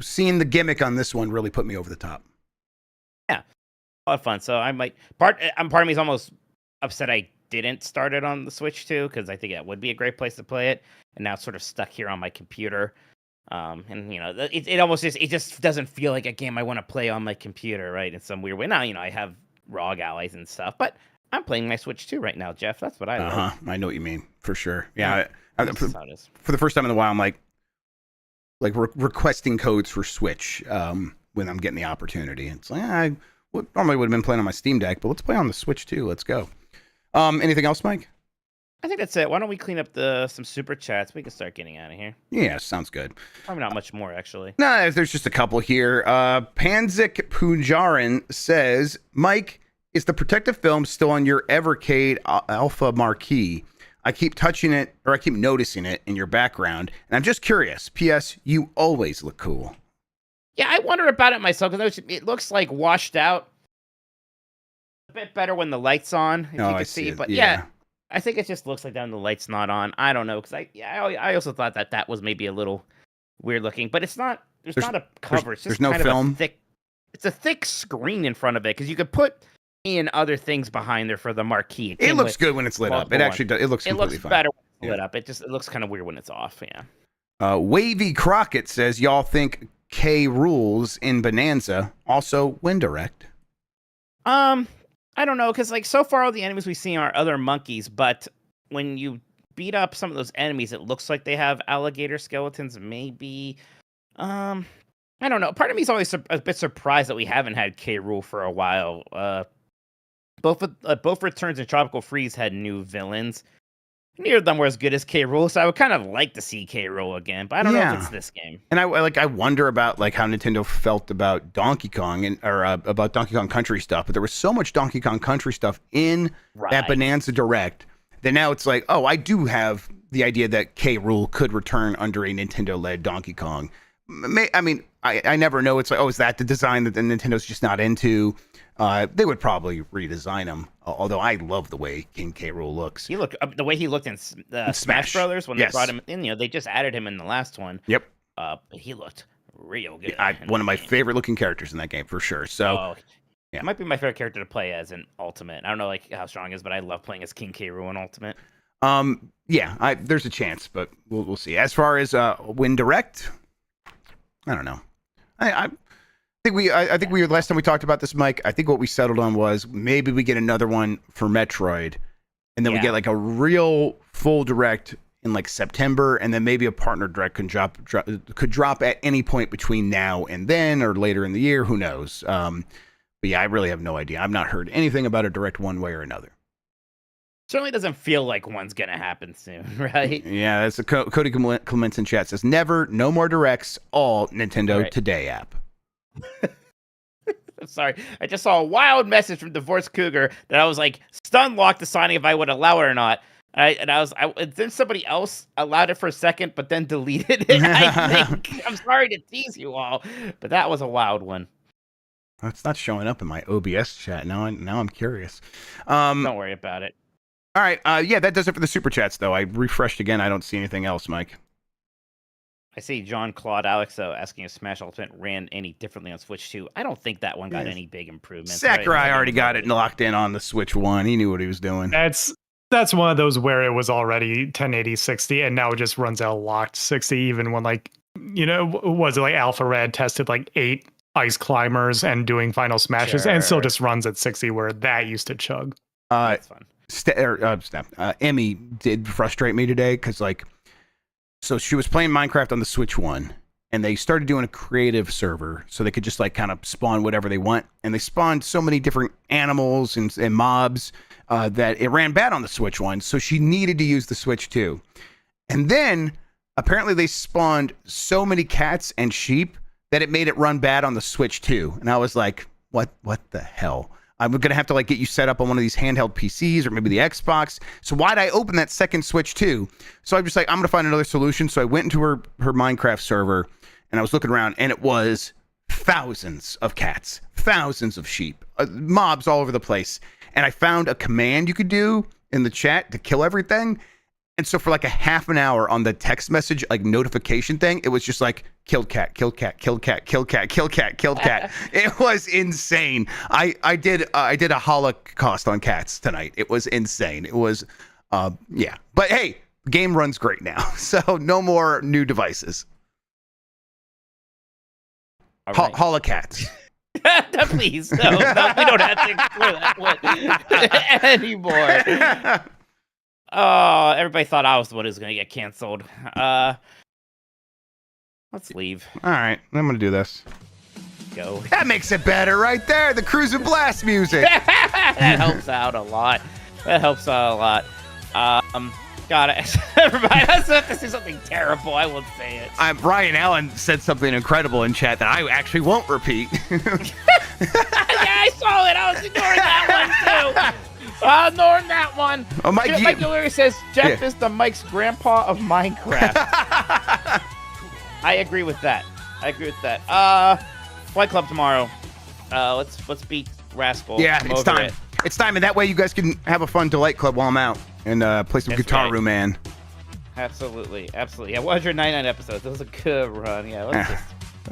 seeing the gimmick on this one really put me over the top. Yeah, a lot of fun. So I might part of me is almost upset I didn't start it on the Switch too, because I think it would be a great place to play it. And now it's sort of stuck here on my computer. And it almost just doesn't feel like a game I want to play on my computer, right? In some weird way. Now, I have ROG allies and stuff, but I'm playing my Switch 2 right now, Jeff. That's what I love. I know what you mean, for sure. Yeah, for the first time in a while, I'm like requesting codes for Switch when I'm getting the opportunity. It's like I normally would have been playing on my Steam Deck, but let's play on the Switch too. Let's go. Anything else, Mike? I think that's it. Why don't we clean up some super chats? We can start getting out of here. Yeah, sounds good. Probably not much more, actually. No, there's just a couple here. Panzik Pujarin says, Mike, is the protective film still on your Evercade Alpha marquee? I keep touching it, or I keep noticing it in your background, and I'm just curious. P.S. You always look cool. Yeah, I wonder about it myself, because it looks like washed out. A bit better when the light's on, if you can see. But yeah. I think it just looks like that when the light's not on. I don't know, because I also thought that was maybe a little weird looking, but it's not. There's not a cover. It's just there's no kind film. Of it's a thick screen in front of it, because you could put in other things behind there for the marquee. It looks good when it's lit up. It actually does. It looks completely fine. Better when it's lit up. It looks kind of weird when it's off. Yeah. Wavy Crockett says, y'all think K rules in Bonanza also win direct? I don't know, because like so far all the enemies we've seen are other monkeys, but when you beat up some of those enemies, it looks like they have alligator skeletons. Maybe, I don't know. Part of me is always a bit surprised that we haven't had K. Rool for a while. Both Returns and Tropical Freeze had new villains. Neither of them were as good as K. Rool, so I would kind of like to see K. Rool again, but I don't know if it's this game. And I wonder about like how Nintendo felt about Donkey Kong or about Donkey Kong Country stuff, but there was so much Donkey Kong Country stuff in that Bonanza Direct that now it's like, oh, I do have the idea that K. Rool could return under a Nintendo-led Donkey Kong. I mean, I never know. It's like, oh, is that the design that the Nintendo's just not into? They would probably redesign him. Although I love the way King K. Rool looks. He looked the way he looked in Smash Brothers when they brought him in. They just added him in the last one. Yep. But he looked real good. One of my favorite looking characters in that game for sure. So, it might be my favorite character to play as in Ultimate. I don't know like how strong he is, but I love playing as King K. Rool in Ultimate. There's a chance, but we'll see. As far as win direct, I don't know. I think we last time we talked about this, Mike. I think what we settled on was maybe we get another one for Metroid, and then we get like a real full direct in like September, and then maybe a partner direct could drop at any point between now and then, or later in the year. Who knows? But yeah, I really have no idea. I've not heard anything about a direct one way or another. Certainly doesn't feel like one's gonna happen soon, right? Yeah, that's Cody Clements in chat says no more directs, all Nintendo Today app. I'm sorry. I just saw a wild message from Divorce Cougar that I was like stun locked deciding if I would allow it or not. Then somebody else allowed it for a second, but then deleted it. I think. I'm sorry to tease you all, but that was a wild one. It's not showing up in my OBS chat now. Now I'm curious. Don't worry about it. All right. Yeah, that does it for the super chats, though. I refreshed again. I don't see anything else, Mike. I see John Claude Alexo asking if Smash Ultimate ran any differently on Switch 2. I don't think that one got any big improvements. Sakurai already got it locked in on the Switch 1. He knew what he was doing. That's one of those where it was already 1080 60 and now it just runs out locked 60 even when was it like Alpha Red tested like 8 ice climbers and doing final smashes and still just runs at 60 where that used to chug. That's fun. Emmy did frustrate me today because so she was playing Minecraft on the Switch 1 and they started doing a creative server so they could just kind of spawn whatever they want, and they spawned so many different animals and mobs that it ran bad on the Switch 1, so she needed to use the Switch 2. And then apparently they spawned so many cats and sheep that it made it run bad on the Switch 2. And I was like, what the hell? I'm going to have to get you set up on one of these handheld PCs or maybe the Xbox. So why'd I open that second Switch 2? So I'm just I'm going to find another solution. So I went into her Minecraft server and I was looking around, and it was thousands of cats, thousands of sheep, mobs all over the place. And I found a command you could do in the chat to kill everything. And so for a half an hour on the text message, notification thing, it was just killed cat, killed cat, killed cat, killed cat, killed cat, killed cat. It was insane. I did a Holocaust on cats tonight. It was insane. It was, yeah. But hey, the game runs great now. So no more new devices. Right. Holocats. Please, no, we don't have to explore that one anymore. Oh, everybody thought I was the one who was going to get canceled. Let's leave. All right, I'm going to do this. Go. That makes it better right there. The Cruise and Blast music. That helps out a lot. God, everybody, I was about to say something terrible. I won't say it. Ryan Allen said something incredible in chat that I actually won't repeat. Yeah, I saw it. I was ignoring that one, too. Ignoring that one. Oh, Mike O'Leary says, Jeff is the Mike's grandpa of Minecraft. I agree with that. Flight Club tomorrow. Let's beat Rascal. Yeah, it's time. It's time, and that way you guys can have a fun Delight Club while I'm out and play some Guitar Room Man. Absolutely. Yeah, 199 episodes. That was a good run. Yeah,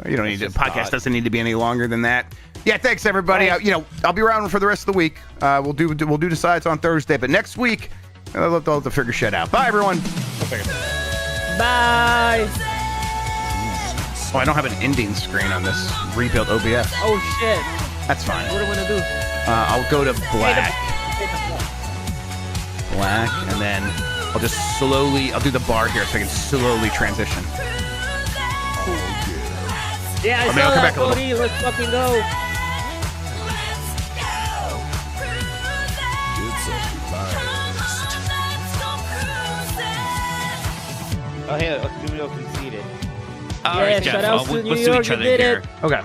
you don't need to. Podcast doesn't need to be any longer than that. Yeah, thanks everybody. I'll be around for the rest of the week. We'll do decides on Thursday, but next week I'll have to figure shit out. Bye everyone. Bye. Oh, I don't have an ending screen on this rebuilt OBS. Oh shit. That's fine. What do I want to do? I'll go to black. Black, and then I'll just I'll do the bar here so I can slowly transition. Yeah, I saw that, Cody. Let's fucking go. Oh, yeah, let's do it conceded. All right, Jeff. Let's do each other here. Okay.